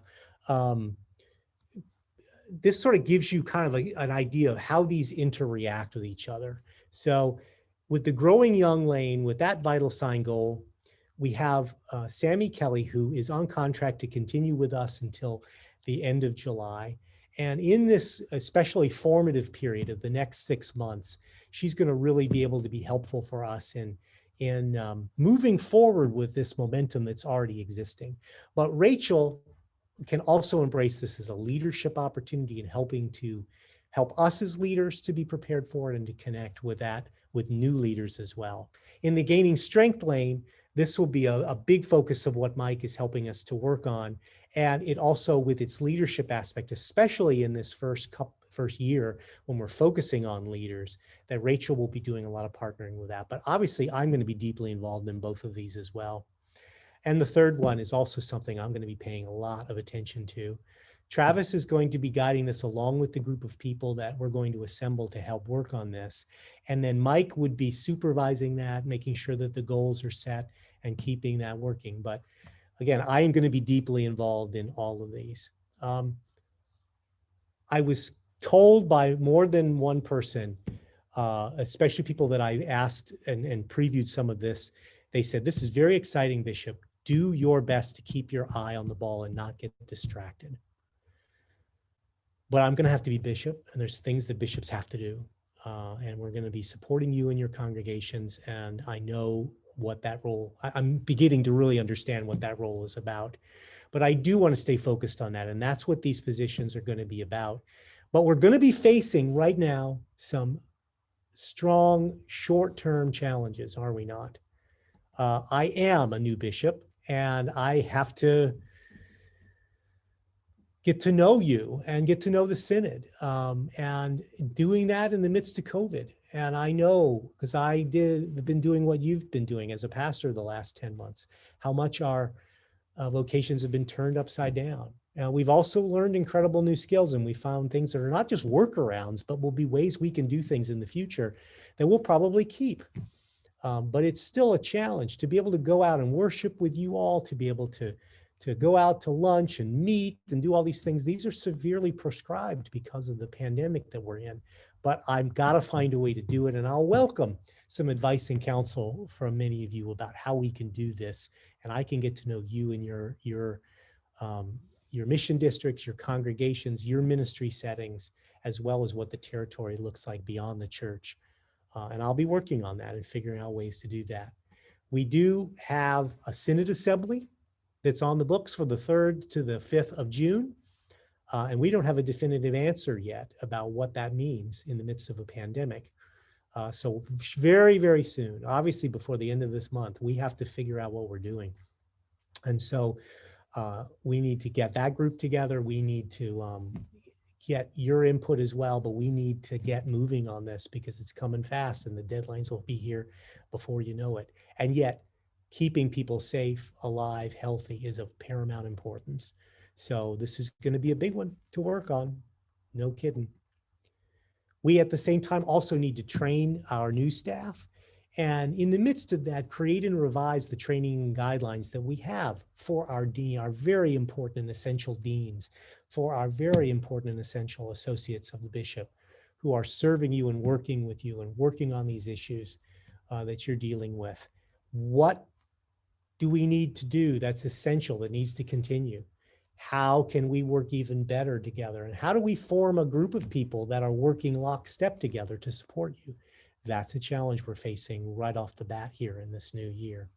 this sort of gives you kind of an idea of how these interreact with each other. So with the growing young lane, with that vital sign goal, we have Sammy Kelly, who is on contract to continue with us until the end of July. And in this especially formative period of the next 6 months, she's going to really be able to be helpful for us in moving forward with this momentum that's already existing. But Rachel can also embrace this as a leadership opportunity and helping to help us as leaders to be prepared for it and to connect with that with new leaders as well. In the gaining strength lane, this will be a big focus of what Mike is helping us to work on. And it also, with its leadership aspect, especially in this first year when we're focusing on leaders, that Rachel will be doing a lot of partnering with that. But obviously, I'm going to be deeply involved in both of these as well. And the third one is also something I'm going to be paying a lot of attention to. Travis is going to be guiding this along with the group of people that we're going to assemble to help work on this. And then Mike would be supervising that, making sure that the goals are set and keeping that working. But again, I am going to be deeply involved in all of these. I was told by more than one person, especially people that I asked and previewed some of this, they said, "This is very exciting, Bishop. Do your best to keep your eye on the ball and not get distracted." But I'm going to have to be bishop, and there's things that bishops have to do. And we're going to be supporting you in your congregations. And I know what that role, I'm beginning to really understand what that role is about. But I do want to stay focused on that. And that's what these positions are going to be about. But we're going to be facing right now some strong short-term challenges, are we not? I am a new bishop, and I have to get to know you and get to know the synod, and doing that in the midst of COVID. And I know, because I've been doing what you've been doing as a pastor the last 10 months, how much our vocations have been turned upside down. And we've also learned incredible new skills, and we found things that are not just workarounds, but will be ways we can do things in the future that we'll probably keep. But it's still a challenge to be able to go out and worship with you all, to be able to go out to lunch and meet and do all these things. These are severely prescribed because of the pandemic that we're in. But I've got to find a way to do it. And I'll welcome some advice and counsel from many of you about how we can do this. And I can get to know you and your mission districts, your congregations, your ministry settings, as well as what the territory looks like beyond the church. And I'll be working on that and figuring out ways to do that. We do have a Synod Assembly that's on the books for the 3rd to the 5th of June. And we don't have a definitive answer yet about what that means in the midst of a pandemic. So very, very soon, obviously before the end of this month, we have to figure out what we're doing. And so we need to get that group together. We need to get your input as well, but we need to get moving on this because it's coming fast and the deadlines will be here before you know it. And yet keeping people safe, alive, healthy is of paramount importance. So this is going to be a big one to work on. No kidding. We at the same time also need to train our new staff. And in the midst of that, create and revise the training and guidelines that we have for our dean, our very important and essential deans, for our very important and essential associates of the bishop who are serving you and working with you and working on these issues that you're dealing with. What do we need to do that's essential, that needs to continue? How can we work even better together? And how do we form a group of people that are working lockstep together to support you? That's a challenge we're facing right off the bat here in this new year.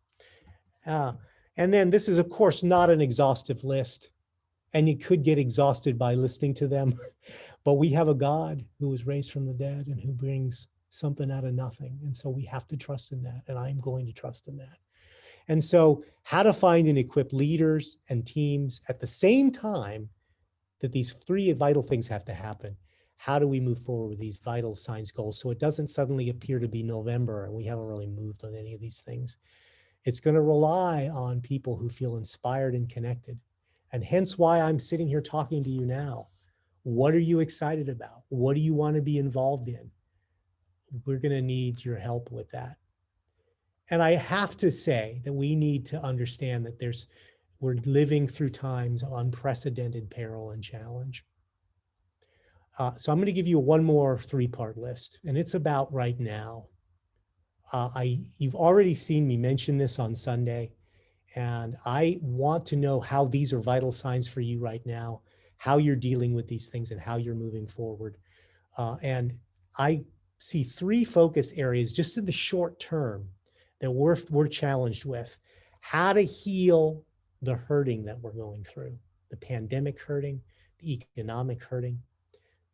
And then this is, of course, not an exhaustive list, and you could get exhausted by listening to them, but we have a God who was raised from the dead and who brings something out of nothing. And so we have to trust in that, and I'm going to trust in that. And so how to find and equip leaders and teams at the same time that these 3 vital things have to happen. How do we move forward with these vital science goals so it doesn't suddenly appear to be November and we haven't really moved on any of these things? It's going to rely on people who feel inspired and connected. And hence why I'm sitting here talking to you now. What are you excited about? What do you want to be involved in? We're going to need your help with that. And I have to say that we need to understand that we're living through times of unprecedented peril and challenge. So I'm going to give you one more 3-part list, and it's about right now. You've already seen me mention this on Sunday, and I want to know how these are vital signs for you right now, how you're dealing with these things and how you're moving forward. And I see 3 focus areas just in the short term that we're challenged with. How to heal the hurting that we're going through, the pandemic hurting, the economic hurting,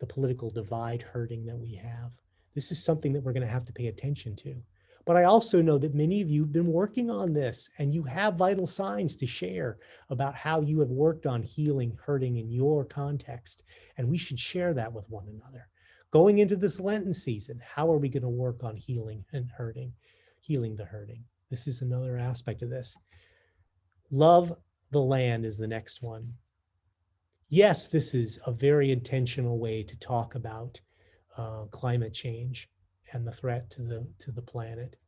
the political divide hurting that we have. This is something that we're going to have to pay attention to. But I also know that many of you have been working on this and you have vital signs to share about how you have worked on healing hurting in your context. And we should share that with one another. Going into this Lenten season, how are we going to work on healing and hurting? Healing the hurting. This is another aspect of this. Love the land is the next one. Yes, this is a very intentional way to talk about climate change and the threat to the planet.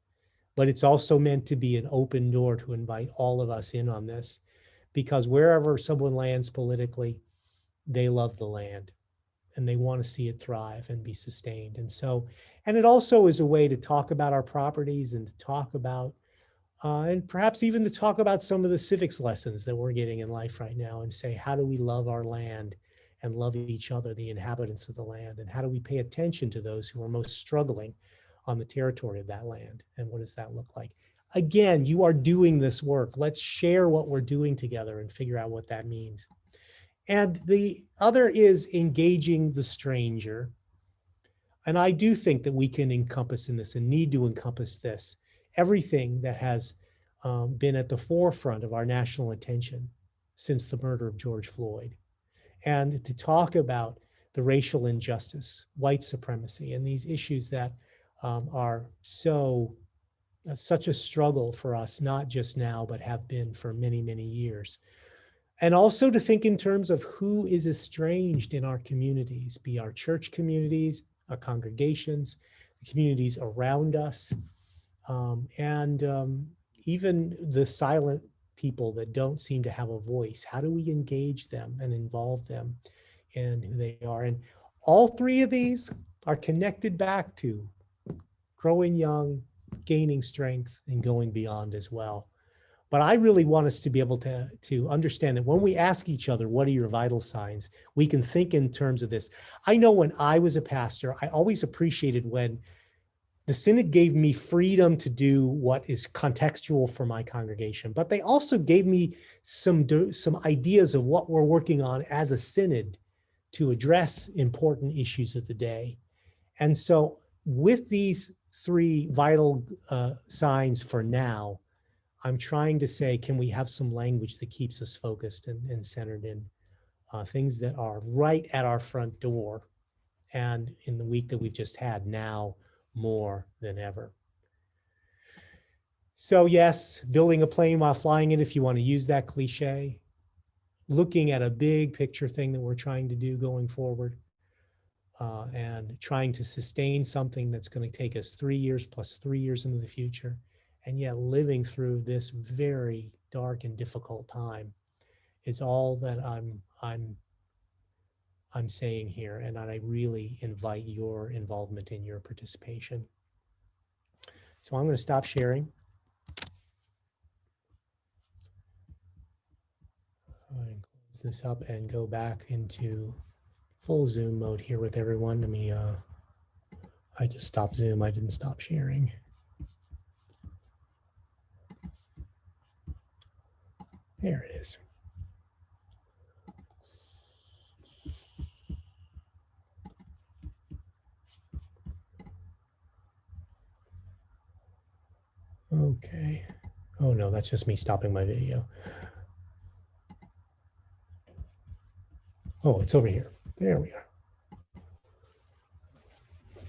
But it's also meant to be an open door to invite all of us in on this, because wherever someone lands politically, they love the land and they want to see it thrive and be sustained. And so, and it also is a way to talk about our properties and to talk about, and perhaps even to talk about some of the civics lessons that we're getting in life right now and say, how do we love our land and love each other, the inhabitants of the land? And how do we pay attention to those who are most struggling on the territory of that land? And what does that look like? Again, you are doing this work. Let's share what we're doing together and figure out what that means. And the other is engaging the stranger. And I do think that we can encompass in this and need to encompass this, everything that has been at the forefront of our national attention since the murder of George Floyd. and to talk about the racial injustice, white supremacy, and these issues that are such a struggle for us, not just now, but have been for many, many years. And also to think in terms of who is estranged in our communities, be our church communities, our congregations, the communities around us, and even the silent people that don't seem to have a voice. How do we engage them and involve them in who they are? And all three of these are connected back to growing young, gaining strength, and going beyond as well. But I really want us to be able to understand that when we ask each other, what are your vital signs? We can think in terms of this. I know when I was a pastor, I always appreciated when the synod gave me freedom to do what is contextual for my congregation, but they also gave me some ideas of what we're working on as a synod to address important issues of the day. And so with these three vital signs for now, I'm trying to say, can we have some language that keeps us focused and centered in things that are right at our front door, and in the week that we've just had, now more than ever. So yes, building a plane while flying it, if you want to use that cliche, looking at a big picture thing that we're trying to do going forward, and trying to sustain something that's going to take us 3 years plus 3 years into the future, and yet living through this very dark and difficult time is all that I'm saying here, and I really invite your involvement and your participation. So I'm going to stop sharing. And close this up and go back into full Zoom mode here with everyone. Let me, I just stopped Zoom. I didn't stop sharing. There it is. Okay. Oh no, that's just me stopping my video. Oh, it's over here. There we are.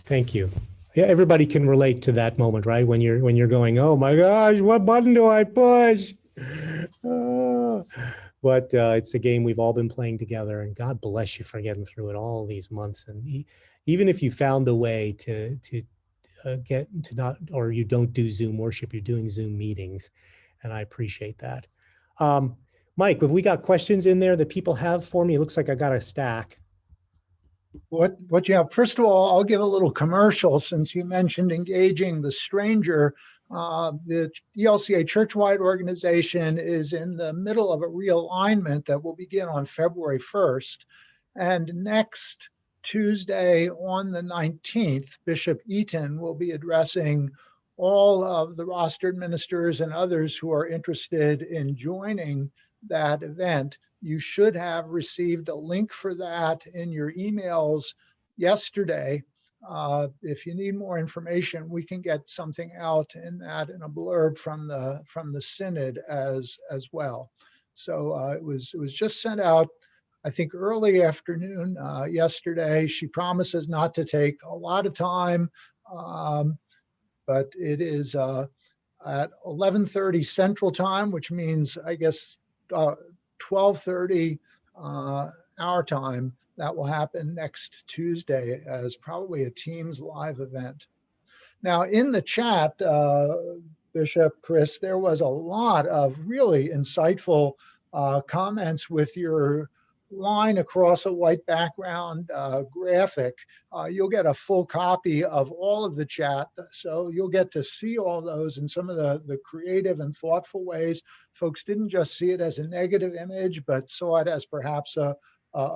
Thank you. Yeah, everybody can relate to that moment, right? When you're going, oh my gosh, what button do I push? But it's a game we've all been playing together, and God bless you for getting through it all these months. And even if you found a way to get to not, or you don't do Zoom worship, you're doing Zoom meetings, and I appreciate that. Mike, have we got questions in there that people have for me? It looks like I got a stack. What you have, first of all, I'll give a little commercial since you mentioned engaging the stranger. The ELCA Churchwide organization is in the middle of a realignment that will begin on February 1st. And next Tuesday on the 19th, Bishop Eaton will be addressing all of the rostered ministers and others who are interested in joining that event. You should have received a link for that in your emails yesterday. If you need more information, we can get something out in that in a blurb from the synod as well. So it was just sent out, I think, early afternoon yesterday. She promises not to take a lot of time, but it is at 11:30 Central Time, which means, I guess, 12:30 our time. That will happen next Tuesday as probably a Teams live event. Now, in the chat, Bishop Chris, there was a lot of really insightful comments with your line across a white background graphic. You'll get a full copy of all of the chat, so you'll get to see all those in some of the creative and thoughtful ways. Folks didn't just see it as a negative image, but saw it as perhaps a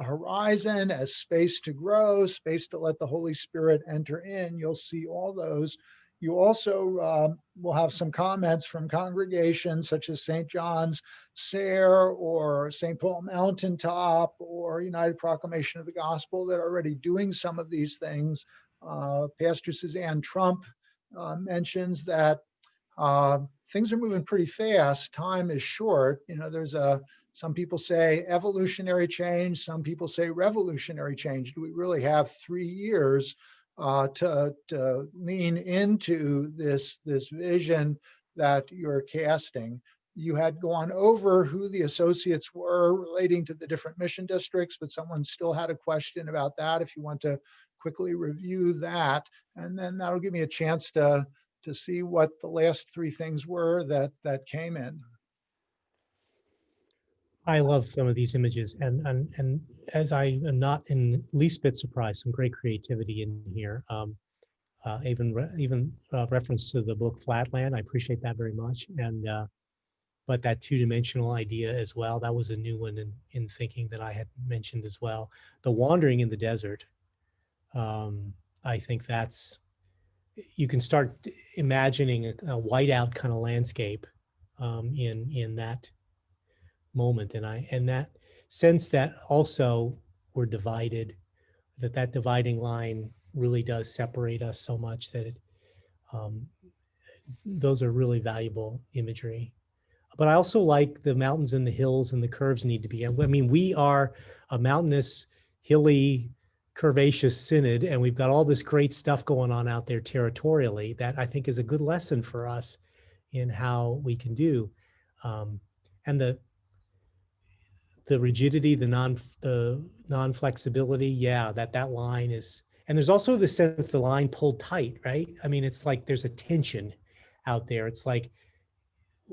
horizon, as space to grow, space to let the Holy Spirit enter in. You'll see all those. You also will have some comments from congregations such as St. John's Sayre or St. Paul Mountaintop or United Proclamation of the Gospel that are already doing some of these things. Pastor Suzanne Trump mentions that things are moving pretty fast. Time is short. Some people say evolutionary change, some people say revolutionary change. Do we really have 3 years to lean into this vision that you're casting? You had gone over who the associates were relating to the different mission districts, but someone still had a question about that. If you want to quickly review that, and then that'll give me a chance to see what the last 3 things were that came in. I love some of these images, and as I am not in least bit surprised, some great creativity in here. Even reference to the book Flatland, I appreciate that very much. And but that two-dimensional idea as well, that was a new one in thinking that I had mentioned as well. The wandering in the desert, I think that's, you can start imagining a whiteout kind of landscape in that moment, and that sense that also we're divided, that dividing line really does separate us so much that those are really valuable imagery. But I also like the mountains and the hills, and the curves need to be. I mean, we are a mountainous, hilly, curvaceous synod, and we've got all this great stuff going on out there territorially that I think is a good lesson for us in how we can do. And the rigidity, the non-flexibility, yeah, that line is, and there's also the sense the line pulled tight, right? I mean, it's like there's a tension out there. It's like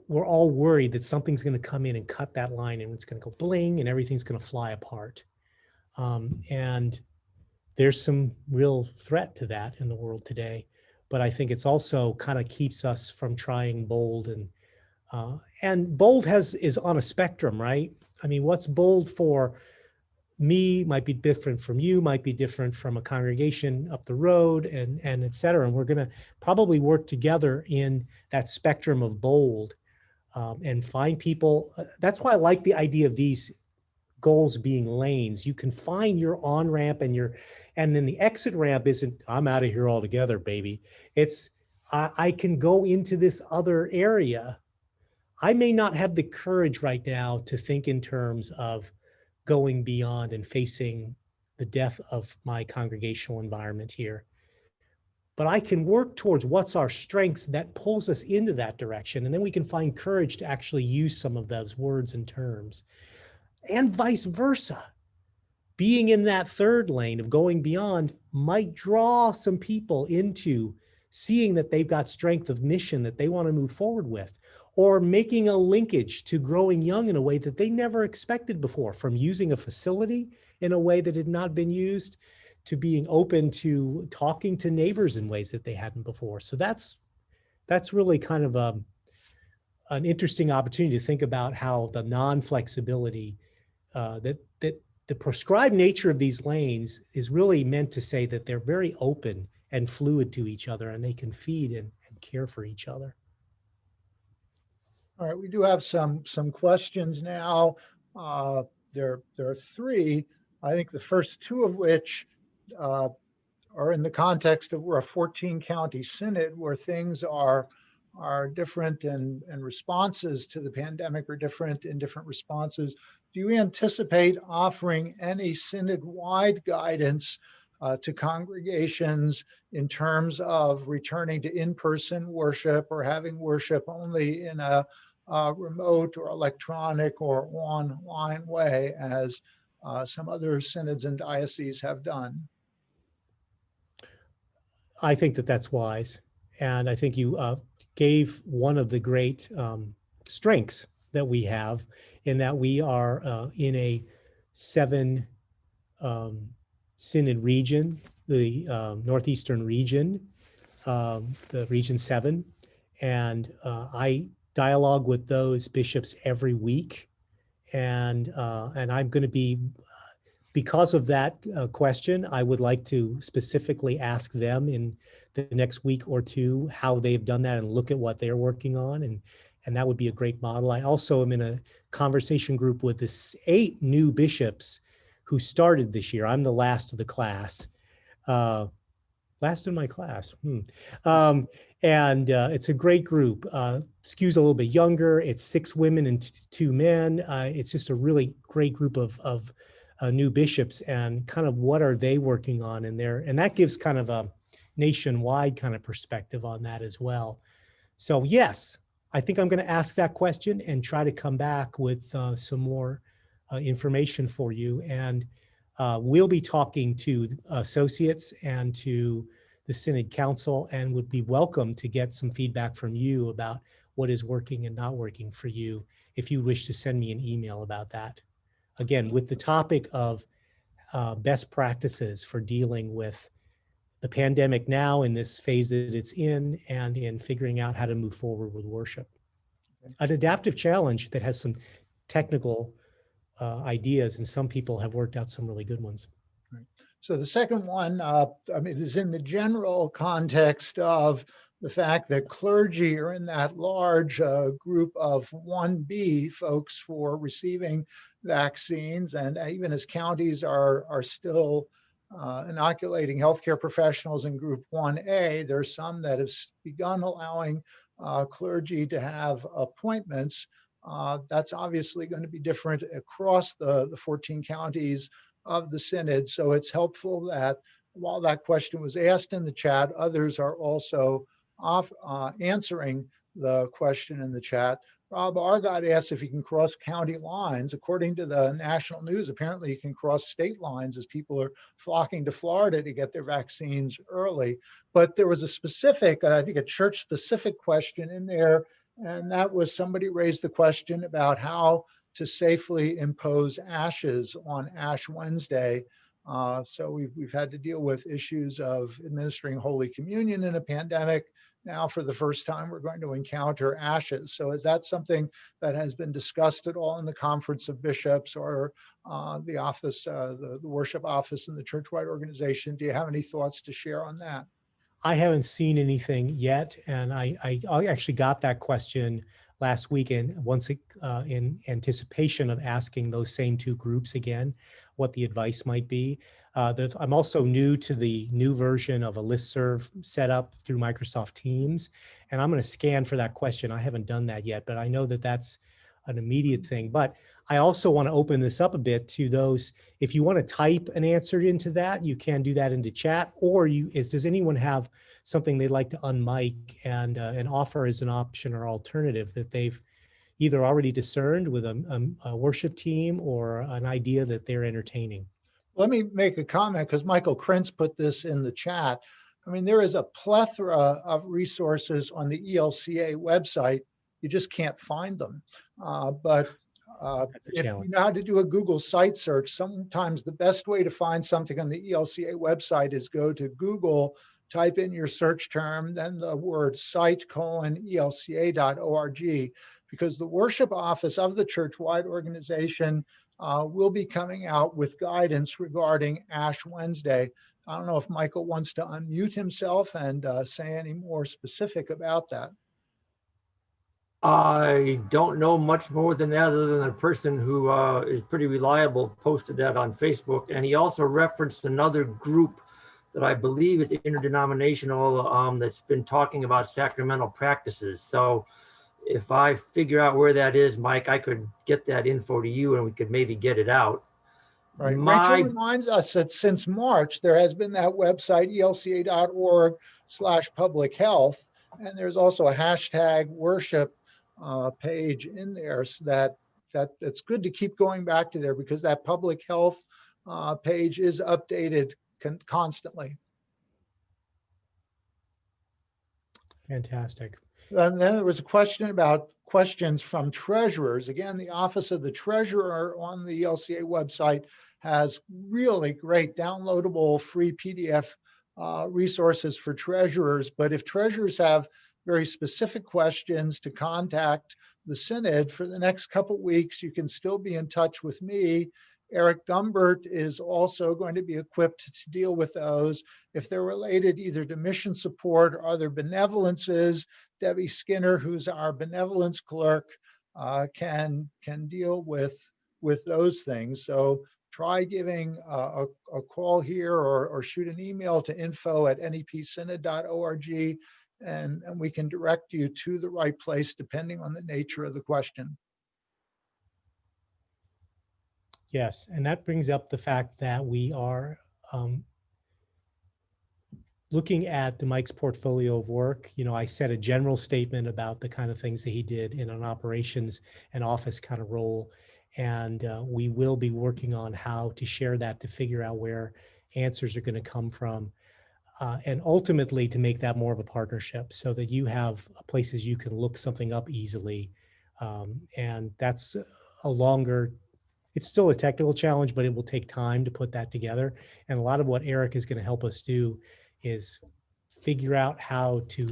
we're all worried that something's going to come in and cut that line, and it's going to go bling and everything's going to fly apart. And there's some real threat to that in the world today. But I think it's also kind of keeps us from trying bold, and bold is on a spectrum, right? I mean, what's bold for me might be different from you, might be different from a congregation up the road, and et cetera. And we're going to probably work together in that spectrum of bold, and find people. That's why I like the idea of these goals being lanes. You can find your on-ramp and then the exit ramp isn't, I'm out of here altogether, baby. It's, I can go into this other area. I may not have the courage right now to think in terms of going beyond and facing the death of my congregational environment here. But I can work towards what's our strengths that pulls us into that direction. And then we can find courage to actually use some of those words and terms, and vice versa. Being in that third lane of going beyond might draw some people into seeing that they've got strength of mission that they want to move forward with, or making a linkage to growing young in a way that they never expected before, from using a facility in a way that had not been used, to being open to talking to neighbors in ways that they hadn't before. So that's really kind of an interesting opportunity to think about how the non-flexibility, that the prescribed nature of these lanes is really meant to say that they're very open and fluid to each other, and they can feed and care for each other. All right, we do have some questions now. There are 3. I think the first 2 of which are in the context of we're a 14-county synod where things are different, and responses to the pandemic are different in different responses. Do you anticipate offering any synod-wide guidance to congregations in terms of returning to in-person worship, or having worship only in a remote or electronic or online way, as some other synods and dioceses have done? I think that that's wise. And I think you gave one of the great strengths that we have, in that we are in a 7 synod region, the Northeastern region, the Region 7. And I dialogue with those bishops every week. And I'm going to be, because of that question, I would like to specifically ask them in the next week or 2 how they've done that, and look at what they're working on. And that would be a great model. I also am in a conversation group with 8 new bishops who started this year. I'm the last of the class. Last in my class. And it's a great group. Skews a little bit younger. It's 6 women and 2 men. It's just a really great group of new bishops, and kind of what are they working on in there. And that gives kind of a nationwide kind of perspective on that as well. So yes, I think I'm going to ask that question and try to come back with some more information for you. And we'll be talking to associates and to the Synod Council, and would be welcome to get some feedback from you about what is working and not working for you, if you wish to send me an email about that. Again, with the topic of best practices for dealing with the pandemic now in this phase that it's in, and in figuring out how to move forward with worship. An adaptive challenge that has some technical ideas, and some people have worked out some really good ones. Right. So the second one, is in the general context of the fact that clergy are in that large group of 1B folks for receiving vaccines, and even as counties are still inoculating healthcare professionals in group 1A, there's some that have begun allowing clergy to have appointments. That's obviously going to be different across the 14 counties of the Synod. So it's helpful that while that question was asked in the chat, others are also answering the question in the chat. Rob Argott asked if you can cross county lines. According to the national news, apparently you can cross state lines as people are flocking to Florida to get their vaccines early. But there was a specific, I think a church-specific question in there, and that was somebody raised the question about how to safely impose ashes on Ash Wednesday. So we've had to deal with issues of administering Holy Communion in a pandemic. Now, for the first time, we're going to encounter ashes. So is that something that has been discussed at all in the Conference of Bishops, or the office, the worship office in the churchwide organization? Do you have any thoughts to share on that? I haven't seen anything yet, and I actually got that question last weekend, once in anticipation of asking those same 2 groups again, what the advice might be. I'm also new to the new version of a listserv set up through Microsoft Teams, and I'm going to scan for that question. I haven't done that yet, but I know that that's an immediate thing. But I also want to open this up a bit to those. If you want to type an answer into that, you can do that into chat, or does anyone have something they'd like to unmic and offer as an option or alternative that they've either already discerned with a worship team, or an idea that they're entertaining? Let me make a comment, because Michael Krentz put this in the chat. I mean, there is a plethora of resources on the ELCA website. You just can't find them. But if you know how to do a Google site search, sometimes the best way to find something on the ELCA website is go to Google, type in your search term, then the word site:/elca.org, because the worship office of the churchwide organization will be coming out with guidance regarding Ash Wednesday. I don't know if Michael wants to unmute himself and say any more specific about that. I don't know much more than that, other than a person who is pretty reliable posted that on Facebook. And he also referenced another group that I believe is interdenominational that's been talking about sacramental practices. So if I figure out where that is, Mike, I could get that info to you and we could maybe get it out. Right. Rachel reminds us that since March, there has been that website, elca.org/public health. And there's also a hashtag worship page in there, so that it's good to keep going back to there, because that public health page is updated constantly. Fantastic. And then there was a question about questions from treasurers. Again, the Office of the Treasurer on the ELCA website has really great downloadable free PDF resources for treasurers. But if treasurers have very specific questions to contact the Synod for the next couple weeks, you can still be in touch with me. Eric Gumbert is also going to be equipped to deal with those. If they're related either to mission support or other benevolences, Debbie Skinner, who's our benevolence clerk, can deal with those things. So try giving a call here or shoot an email to info@nepsynod.org, and we can direct you to the right place depending on the nature of the question. Yes, and that brings up the fact that we are looking at the Mike's portfolio of work. You know, I said a general statement about the kind of things that he did in an operations and office kind of role. And we will be working on how to share that to figure out where answers are going to come from. And ultimately to make that more of a partnership so that you have places you can look something up easily. And that's a longer, it's still a technical challenge, but it will take time to put that together. And a lot of what Eric is going to help us do is figure out how to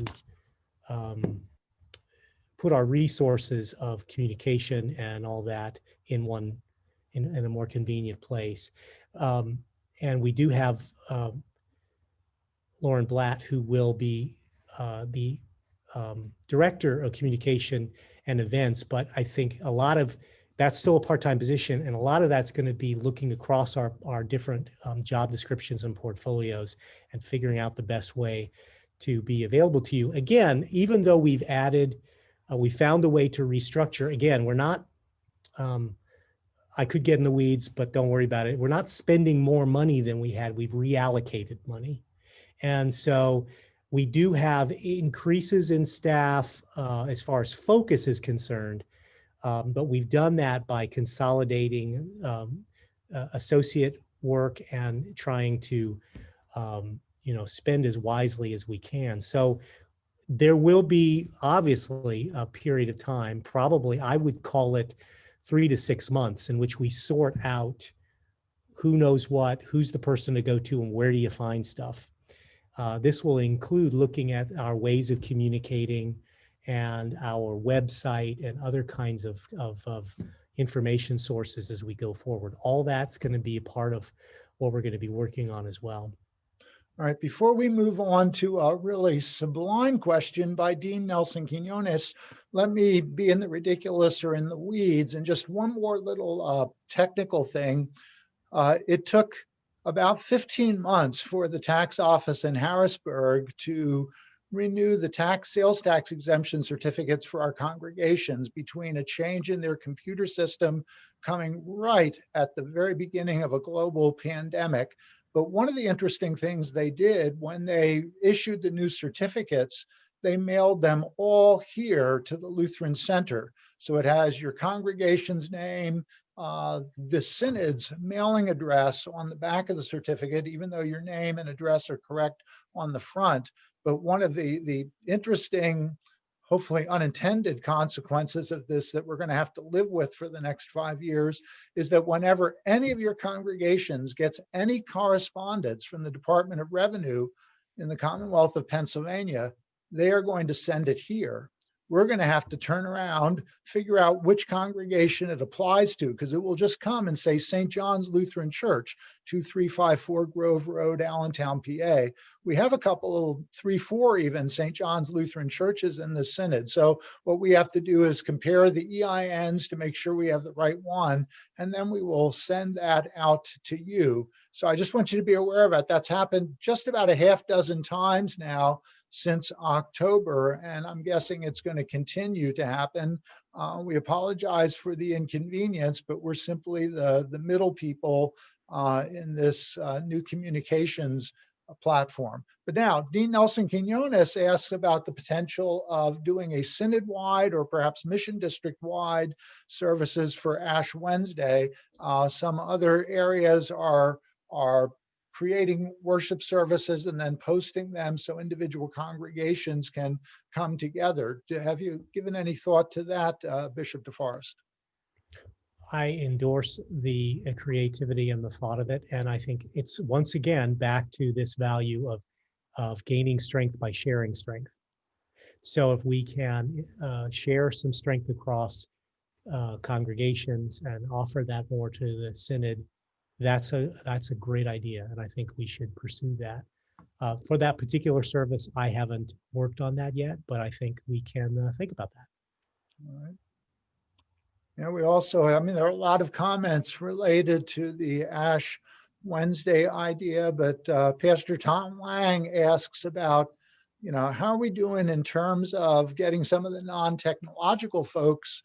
put our resources of communication and all that in one, in a more convenient place. And we do have Lauren Blatt, who will be the director of communication and events, but I think a lot of that's still a part-time position, and a lot of that's going to be looking across our different job descriptions and portfolios and figuring out the best way to be available to you. Again, even though we've added, we found a way to restructure. Again, we're not, I could get in the weeds, but don't worry about it. We're not spending more money than we had. We've reallocated money. And so we do have increases in staff as far as focus is concerned. But we've done that by consolidating associate work and trying to, spend as wisely as we can. So there will be obviously a period of time, probably I would call it 3 to 6 months, in which we sort out who knows what, who's the person to go to, and where do you find stuff. This will include looking at our ways of communicating and our website and other kinds of information sources as we go forward. All that's going to be a part of what we're going to be working on as well. All right, before we move on to a really sublime question by Dean Nelson Quinones, let me be in the ridiculous or in the weeds. And just one more little technical thing. It took about 15 months for the tax office in Harrisburg to renew the sales tax exemption certificates for our congregations between a change in their computer system coming right at the very beginning of a global pandemic. But one of the interesting things they did when they issued the new certificates, they mailed them all here to the Lutheran Center. So it has your congregation's name, the synod's mailing address on the back of the certificate, even though your name and address are correct on the front. But one of the interesting, hopefully unintended consequences of this that we're going to have to live with for the next 5 years is that whenever any of your congregations gets any correspondence from the Department of Revenue in the Commonwealth of Pennsylvania, they are going to send it here. We're going to have to turn around, figure out which congregation it applies to, because it will just come and say St. John's Lutheran Church, 2354 Grove Road, Allentown, PA. We have a couple, 3, 4 even St. John's Lutheran churches in the synod. So what we have to do is compare the EINs to make sure we have the right one, and then we will send that out to you. So I just want you to be aware of it. That's happened just about a half dozen times now since October, and I'm guessing it's going to continue to happen. We apologize for the inconvenience, but we're simply the middle people in this new communications platform. But now, Dean Nelson Quinones asks about the potential of doing a synod-wide or perhaps mission district-wide services for Ash Wednesday. Some other areas are creating worship services and then posting them so individual congregations can come together. Have you given any thought to that, Bishop DeForest? I endorse the creativity and the thought of it. And I think it's once again back to this value of gaining strength by sharing strength. So if we can share some strength across congregations and offer that more to the synod, that's a great idea, and I think we should pursue that. For that particular service, I haven't worked on that yet, but I think we can think about that. All right. We also, I mean, there are a lot of comments related to the Ash Wednesday idea, but Pastor Tom Lang asks about, how are we doing in terms of getting some of the non-technological folks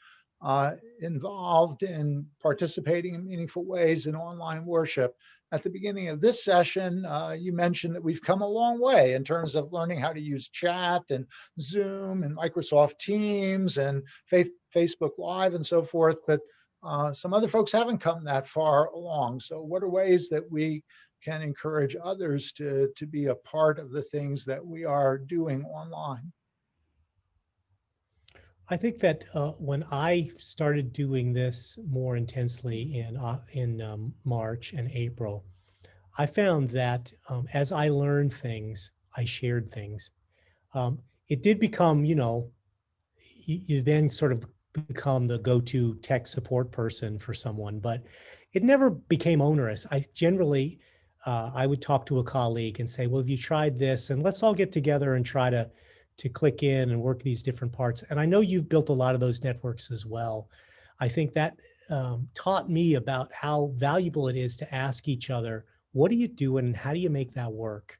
involved in participating in meaningful ways in online worship? At the beginning of this session, you mentioned that we've come a long way in terms of learning how to use chat and Zoom and Microsoft Teams and Facebook Live and so forth, but some other folks haven't come that far along. So what are ways that we can encourage others to be a part of the things that we are doing online? I think that when I started doing this more intensely in March and April, I found that as I learned things, I shared things. It did become, you then sort of become the go-to tech support person for someone, but it never became onerous. I generally, I would talk to a colleague and say, well, have you tried this? And let's all get together and try to click in and work these different parts. And I know you've built a lot of those networks as well. I think that taught me about how valuable it is to ask each other, what are you doing and how do you make that work?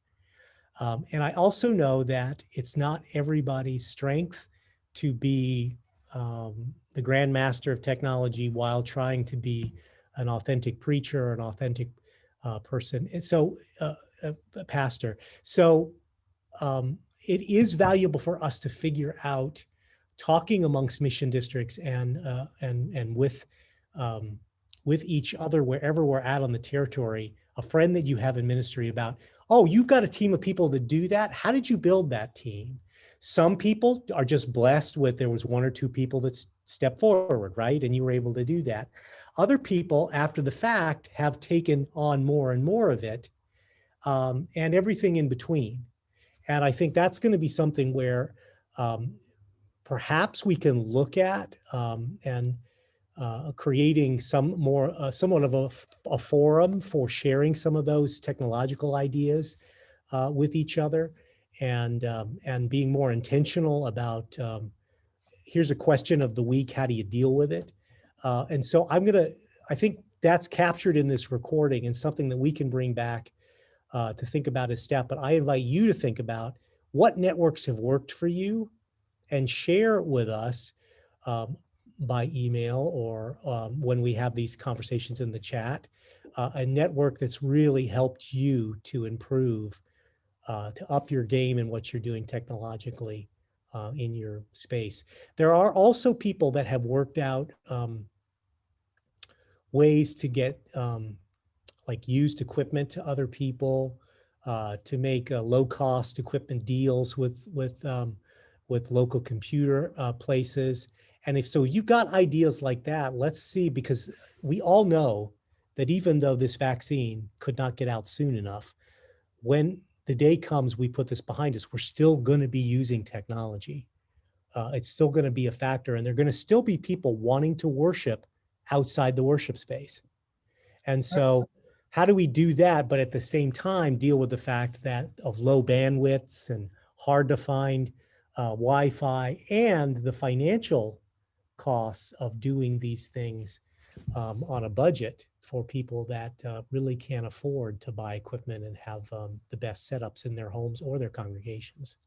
And I also know that it's not everybody's strength to be the grandmaster of technology while trying to be an authentic preacher, an authentic person. And so, a pastor. So it is valuable for us to figure out, talking amongst mission districts and with each other wherever we're at on the territory, a friend that you have in ministry about, oh, you've got a team of people that do that. How did you build that team? Some people are just blessed with, there was one or two people that stepped forward, right? And you were able to do that. Other people after the fact have taken on more and more of it, and everything in between. And I think that's going to be something where perhaps we can look at and creating somewhat of a forum for sharing some of those technological ideas with each other, and being more intentional about here's a question of the week, how do you deal with it? And so I think that's captured in this recording and something that we can bring back to think about as staff. But I invite you to think about what networks have worked for you and share with us by email or when we have these conversations in the chat, a network that's really helped you to improve, to up your game in what you're doing technologically in your space. There are also people that have worked out ways to get like used equipment to other people, to make low-cost equipment deals with local computer places. And if so, you've got ideas like that, let's see, because we all know that even though this vaccine could not get out soon enough, when the day comes we put this behind us, we're still going to be using technology. It's still going to be a factor, and there are going to still be people wanting to worship outside the worship space. And so how do we do that, but at the same time deal with the fact that of low bandwidths and hard to find Wi-Fi and the financial costs of doing these things on a budget for people that really can't afford to buy equipment and have the best setups in their homes or their congregations.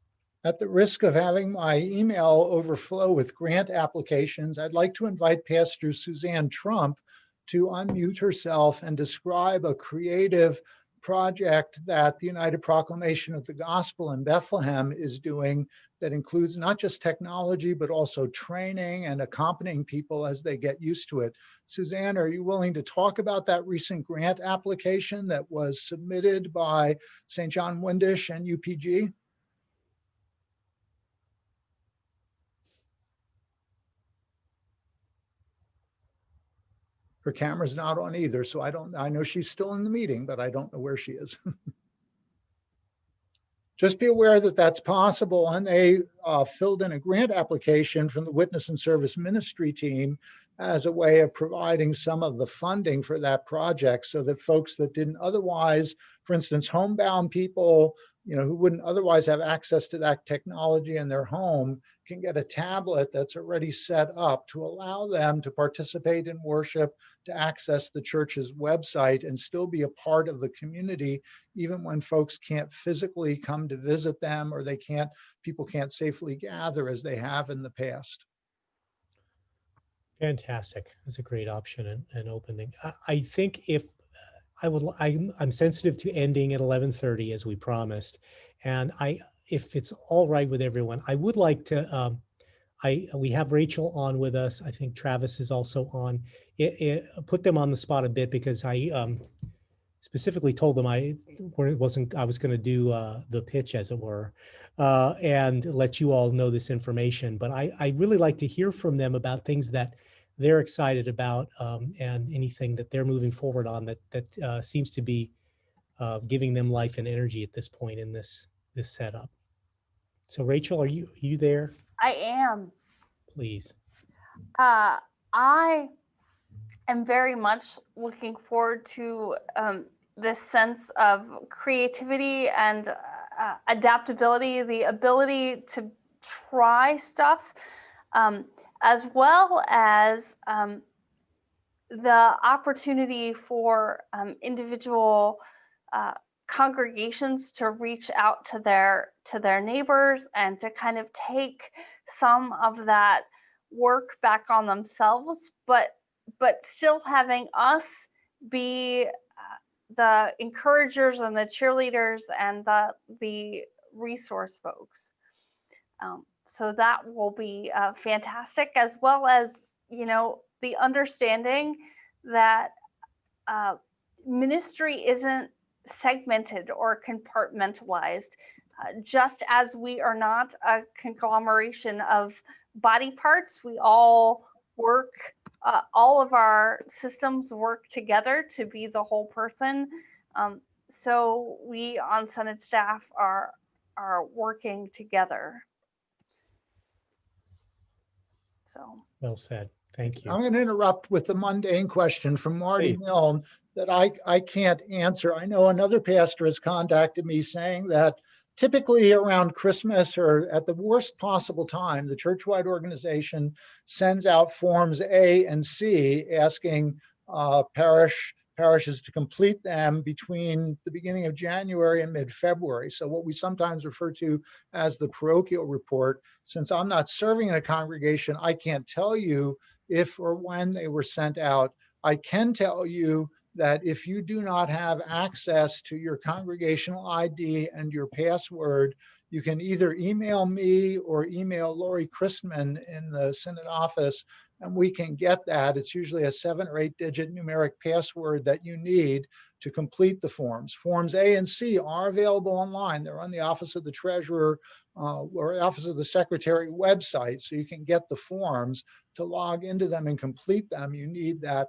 At the risk of having my email overflow with grant applications, I'd like to invite Pastor Suzanne Trump to unmute herself and describe a creative project that the United Proclamation of the Gospel in Bethlehem is doing that includes not just technology, but also training and accompanying people as they get used to it. Suzanne, are you willing to talk about that recent grant application that was submitted by St. John Windisch and UPG? Her camera's not on either, so I know she's still in the meeting, but I don't know where she is. Just be aware that that's possible. And they filled in a grant application from the Witness and Service Ministry team as a way of providing some of the funding for that project so that folks that didn't otherwise, for instance, homebound people who wouldn't otherwise have access to that technology in their home can get a tablet that's already set up to allow them to participate in worship, to access the church's website and still be a part of the community, even when folks can't physically come to visit them or people can't safely gather as they have in the past. Fantastic. That's a great option and opening. I think if I'm sensitive to ending at 11:30 as we promised, and if it's all right with everyone, I would like to. We have Rachel on with us. I think Travis is also on. Put them on the spot a bit because I specifically told them I was going to do the pitch, as it were, and let you all know this information. But I really like to hear from them about things that they're excited about, and anything that they're moving forward on that seems to be giving them life and energy at this point in this setup. So Rachel, are you there? I am. Please. I am very much looking forward to this sense of creativity and adaptability, the ability to try stuff, as well as the opportunity for individual congregations to reach out to their neighbors and to kind of take some of that work back on themselves, but still having us be the encouragers and the cheerleaders and the resource folks. So that will be fantastic, as well as, the understanding that ministry isn't segmented or compartmentalized, just as we are not a conglomeration of body parts. We all work, all of our systems work together to be the whole person. So we on Synod staff are working together. So Well said. Thank you. I'm going to interrupt with the mundane question from Marty Hey. Milne that I can't answer. I know another pastor has contacted me saying that typically around Christmas or at the worst possible time, the churchwide organization sends out forms A and C asking parishes to complete them between the beginning of January and mid-February. So what we sometimes refer to as the parochial report. Since I'm not serving in a congregation, I can't tell you if or when they were sent out. I can tell you that if you do not have access to your congregational ID and your password, you can either email me or email Lori Christman in the Synod office, and we can get that. It's usually a 7 or 8 digit numeric password that you need to complete the forms. Forms A and C are available online. They're on the Office of the Treasurer or Office of the Secretary website, so you can get the forms. To log into them and complete them, you need that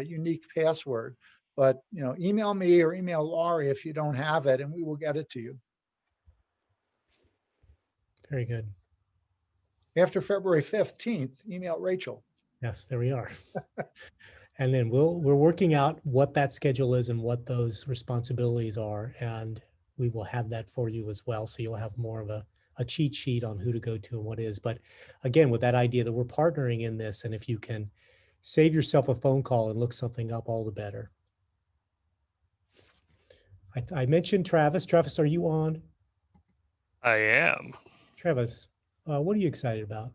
unique password. But email me or email Laurie if you don't have it, and we will get it to you. Very good. After February 15th, email Rachel. Yes, there we are. And then we're working out what that schedule is and what those responsibilities are, and we will have that for you as well. So you'll have more of a cheat sheet on who to go to and what is. But again, with that idea that we're partnering in this, and if you can save yourself a phone call and look something up, all the better. I mentioned Travis. Travis, are you on? I am. Travis, what are you excited about?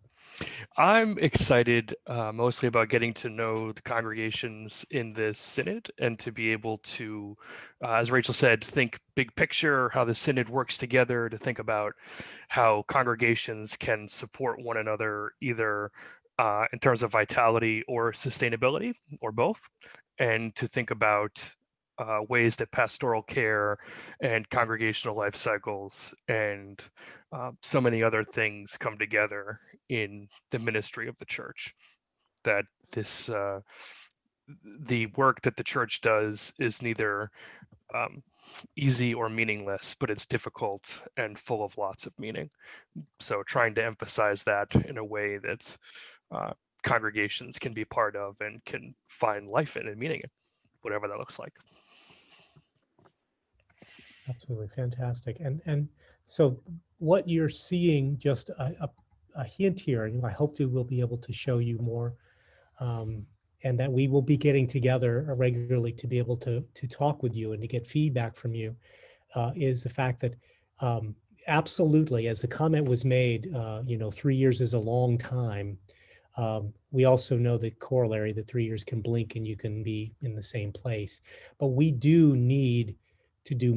I'm excited mostly about getting to know the congregations in this synod and to be able to, as Rachel said, think big picture, how the synod works together, to think about how congregations can support one another, either in terms of vitality or sustainability, or both, and to think about ways that pastoral care and congregational life cycles and so many other things come together in the ministry of the church. That this the work that the church does is neither easy or meaningless, but it's difficult and full of lots of meaning. So trying to emphasize that in a way that congregations can be part of and can find life in and meaning in, whatever that looks like. Absolutely fantastic. And so what you're seeing, just a hint here, and I hope we'll be able to show you more, and that we will be getting together regularly to be able to talk with you and to get feedback from you, is the fact that absolutely, as the comment was made, 3 years is a long time. We also know the corollary that 3 years can blink and you can be in the same place. But we do need to do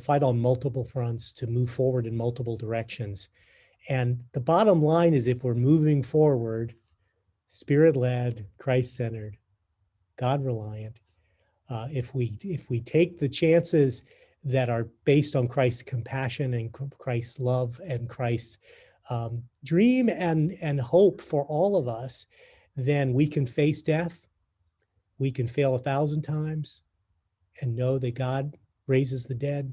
fight on multiple fronts, to move forward in multiple directions. And the bottom line is, if we're moving forward, Spirit-led, Christ-centered, God-reliant, if we take the chances that are based on Christ's compassion and Christ's love and Christ's dream and hope for all of us, then we can face death. We can fail 1,000 times and know that God raises the dead,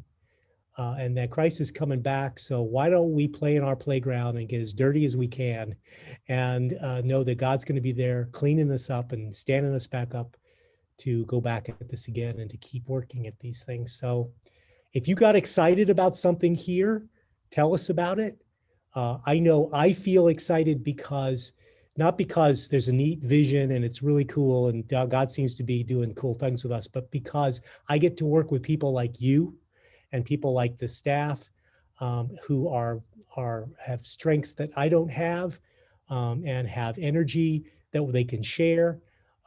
and that Christ is coming back. So why don't we play in our playground and get as dirty as we can, and know that God's going to be there cleaning us up and standing us back up to go back at this again and to keep working at these things. So if you got excited about something here, tell us about it. I know I feel excited not because there's a neat vision and it's really cool and God seems to be doing cool things with us, but because I get to work with people like you and people like the staff, who have strengths that I don't have, and have energy that they can share.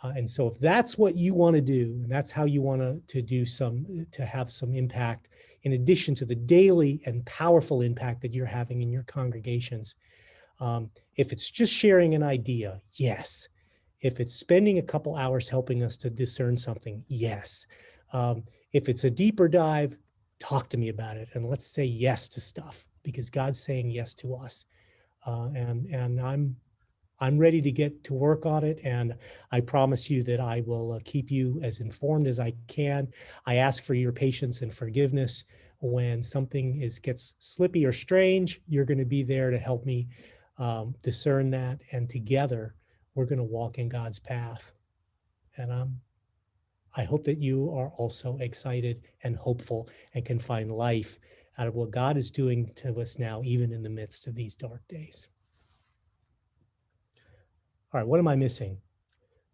And so if that's what you want to do, and that's how you want to have some impact, in addition to the daily and powerful impact that you're having in your congregations, if it's just sharing an idea, yes. If it's spending a couple hours helping us to discern something, yes. If it's a deeper dive, talk to me about it, and let's say yes to stuff, because God's saying yes to us. And I'm ready to get to work on it, and I promise you that I will keep you as informed as I can. I ask for your patience and forgiveness when something gets slippy or strange. You're going to be there to help me discern that, and together we're going to walk in God's path. And I hope that you are also excited and hopeful and can find life out of what God is doing to us now, even in the midst of these dark days. All right, what am I missing?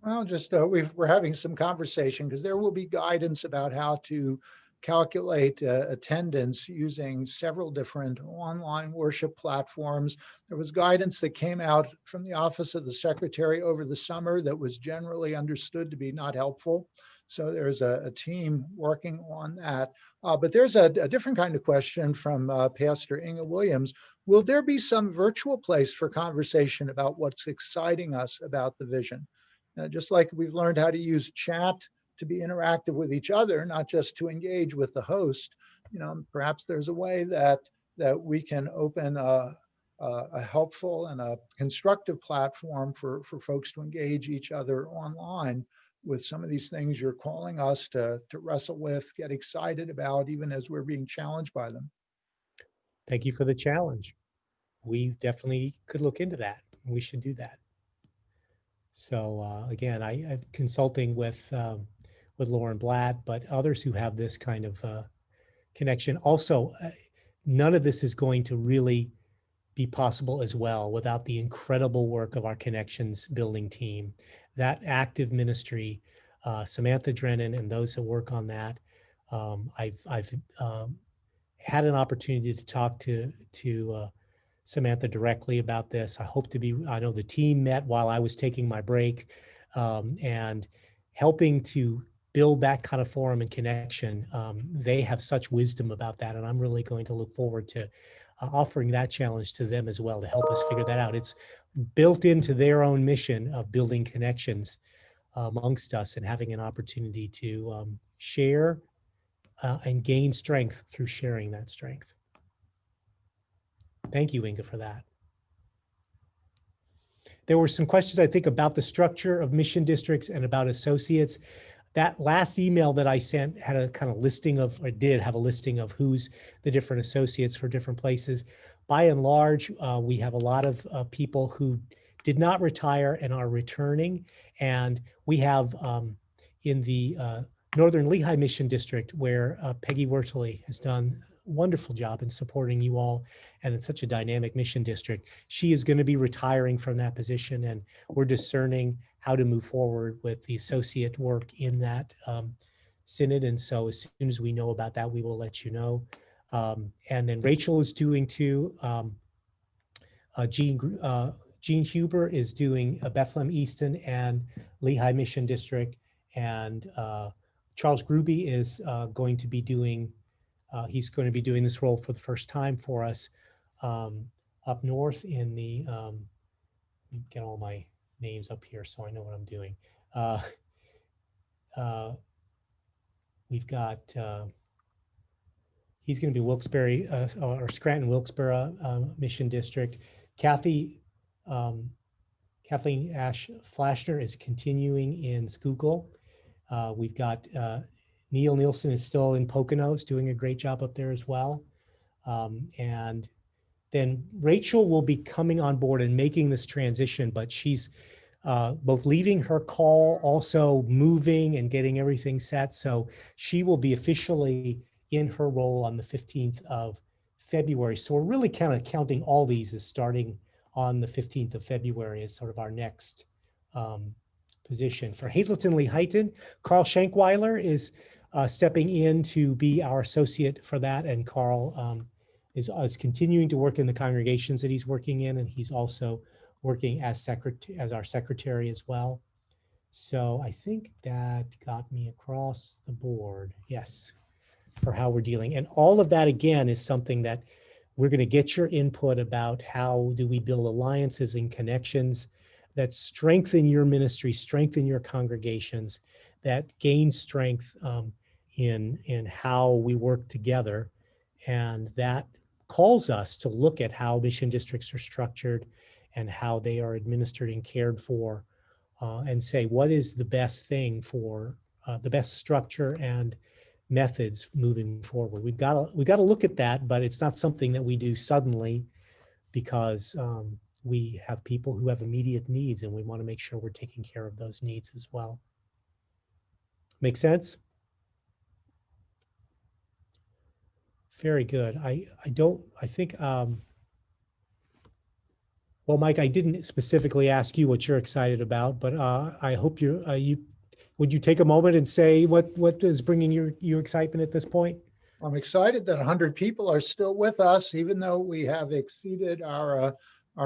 Well, just we're having some conversation, because there will be guidance about how to calculate attendance using several different online worship platforms. There was guidance that came out from the Office of the Secretary over the summer that was generally understood to be not helpful. So there's a team working on that. But there's a different kind of question from Pastor Inga Williams. Will there be some virtual place for conversation about what's exciting us about the vision? Just like we've learned how to use chat to be interactive with each other, not just to engage with the host, perhaps there's a way that we can open a helpful and a constructive platform for folks to engage each other online with some of these things you're calling us to wrestle with, get excited about, even as we're being challenged by them. Thank you for the challenge. We definitely could look into that. We should do that. So again, I'm consulting with Lauren Blatt, but others who have this kind of connection. Also, none of this is going to really be possible as well without the incredible work of our connections building team. That active ministry, Samantha Drennan and those that work on that. I've had an opportunity to talk to Samantha directly about this. I know the team met while I was taking my break, and helping to build that kind of forum and connection. They have such wisdom about that, and I'm really going to look forward to offering that challenge to them as well to help us figure that out. It's built into their own mission of building connections amongst us and having an opportunity to share and gain strength through sharing that strength. Thank you, Inga, for that. There were some questions, I think, about the structure of mission districts and about associates. That last email that I sent had a kind of listing of, or did have a listing of who's the different associates for different places. By and large, we have a lot of people who did not retire and are returning. And we have in the Northern Lehigh Mission District, where Peggy Wertley has done a wonderful job in supporting you all, and it's such a dynamic mission district. She is going to be retiring from that position, and we're discerning how to move forward with the associate work in that synod. And so as soon as we know about that, we will let you know. And then Rachel is doing too. Jean Huber is doing Bethlehem Easton and Lehigh Mission District, and Charles Gruby is going to be doing, he's going to be doing this role for the first time for us up north in the, let me get all my names up here so I know what I'm doing. We've got, he's going to be Wilkes-Barre or Scranton Wilkes-Barre Mission District. Kathleen Ash Flashner is continuing in Schuylkill. We've got Neil Nielsen is still in Poconos, doing a great job up there as well. And then Rachel will be coming on board and making this transition, but she's both leaving her call, also moving and getting everything set. So she will be officially in her role on the 15th of February. So we're really kind of counting all these as starting on the 15th of February as sort of our next position. For Hazleton Lehighton, Carl Schenkweiler is stepping in to be our associate for that. And Carl is continuing to work in the congregations that he's working in, and he's also working as our secretary as well. So I think that got me across the board. Yes, for how we're dealing. And all of that, again, is something that we're going to get your input about. How do we build alliances and connections that strengthen your ministry, strengthen your congregations, that gain strength in how we work together. And that calls us to look at how mission districts are structured and how they are administered and cared for, and say, what is the best thing for the best structure and methods moving forward. We've got to look at that, but it's not something that we do suddenly, because we have people who have immediate needs, and we want to make sure we're taking care of those needs as well. Make sense? Very good. I think, well, Mike, I didn't specifically ask you what you're excited about, but I hope would you take a moment and say what is bringing you excitement at this point? I'm excited that 100 people are still with us, even though we have exceeded our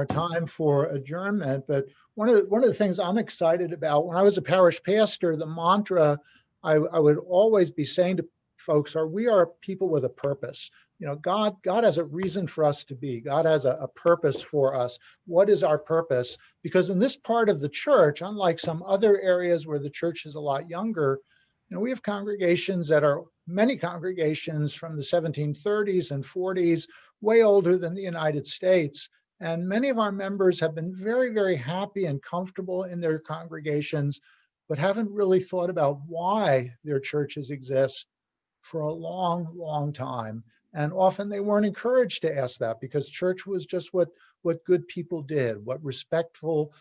time for adjournment. But one of the things I'm excited about, when I was a parish pastor, the mantra I would always be saying to folks we are people with a purpose. You know, God has a reason for us to be. God has a purpose for us. What is our purpose? Because in this part of the church, unlike some other areas where the church is a lot younger, you know, we have congregations that are many congregations from the 1730s and 40s, way older than the United States. And many of our members have been very, very happy and comfortable in their congregations, but haven't really thought about why their churches exist for a long, long time. And often they weren't encouraged to ask that, because church was just what good people did, what respectful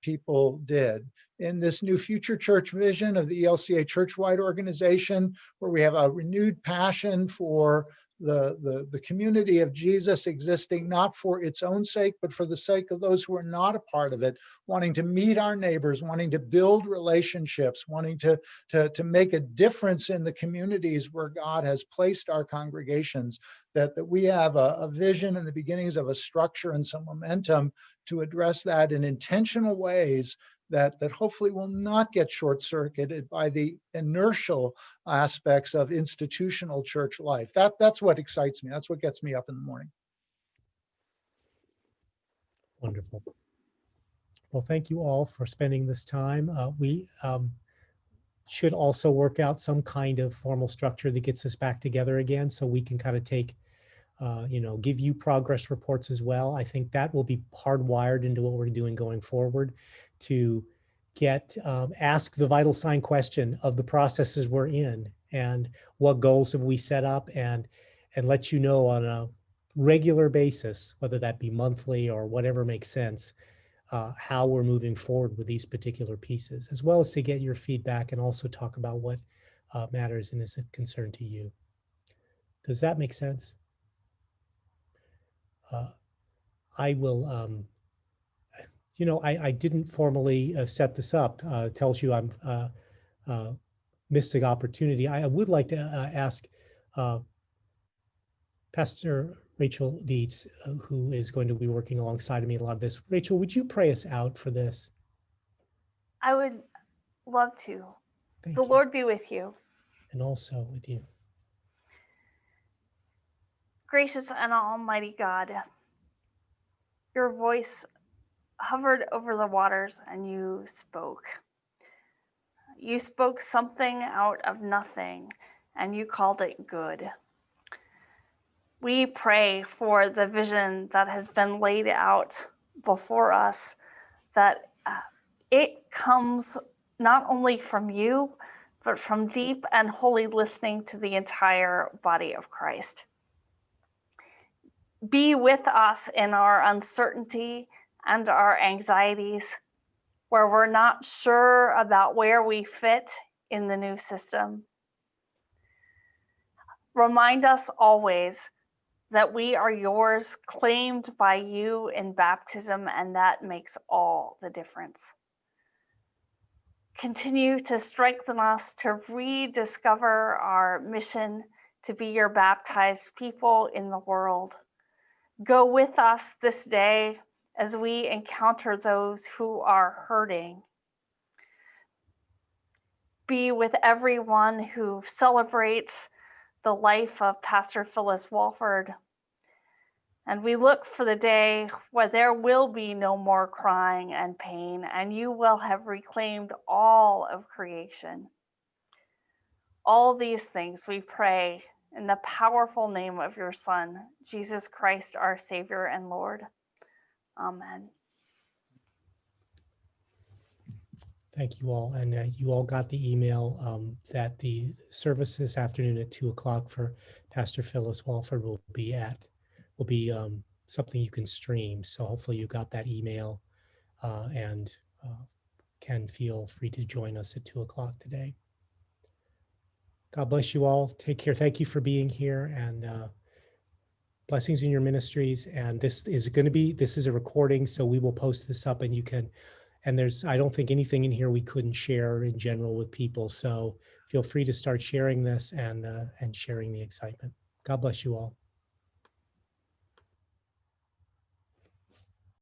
people did. In this new future church vision of the ELCA churchwide organization, where we have a renewed passion for the community of Jesus existing not for its own sake, but for the sake of those who are not a part of it, wanting to meet our neighbors, wanting to build relationships, wanting to make a difference in the communities where God has placed our congregations, that we have a vision and the beginnings of a structure and some momentum to address that in intentional ways that hopefully will not get short-circuited by the inertial aspects of institutional church life. That's what excites me. That's what gets me up in the morning. Wonderful. Well, thank you all for spending this time. We should also work out some kind of formal structure that gets us back together again, so we can kind of take, give you progress reports as well. I think that will be hardwired into what we're doing going forward, to ask the vital sign question of the processes we're in and what goals have we set up, and let you know on a regular basis, whether that be monthly or whatever makes sense, how we're moving forward with these particular pieces, as well as to get your feedback and also talk about what matters and is a concern to you. Does that make sense? I will, I didn't formally set this up. Tells you I'm missed an opportunity. I would like to ask Pastor Rachel Dietz, who is going to be working alongside of me a lot of this. Rachel, would you pray us out for this? I would love to. Thank The you. Lord be with you. And also with you. Gracious and almighty God, your voice hovered over the waters and you spoke. You spoke something out of nothing and you called it good. We pray for the vision that has been laid out before us, that it comes not only from you, but from deep and holy listening to the entire body of Christ. Be with us in our uncertainty and our anxieties, where we're not sure about where we fit in the new system. Remind us always that we are yours, claimed by you in baptism, and that makes all the difference. Continue to strengthen us to rediscover our mission to be your baptized people in the world. Go with us this day as we encounter those who are hurting. Be with everyone who celebrates the life of Pastor Phyllis Walford. And we look for the day where there will be no more crying and pain, and you will have reclaimed all of creation. All these things we pray in the powerful name of your Son, Jesus Christ, our Savior and Lord. Amen. Thank you all. And you all got the email that the service this afternoon at 2:00 for Pastor Phyllis Walford will be something you can stream. So hopefully you got that email and can feel free to join us at 2:00 today. God bless you all. Take care. Thank you for being here, and blessings in your ministries. And this is a recording, so we will post this up, and you can, and I don't think anything in here we couldn't share in general with people. So feel free to start sharing this and sharing the excitement. God bless you all.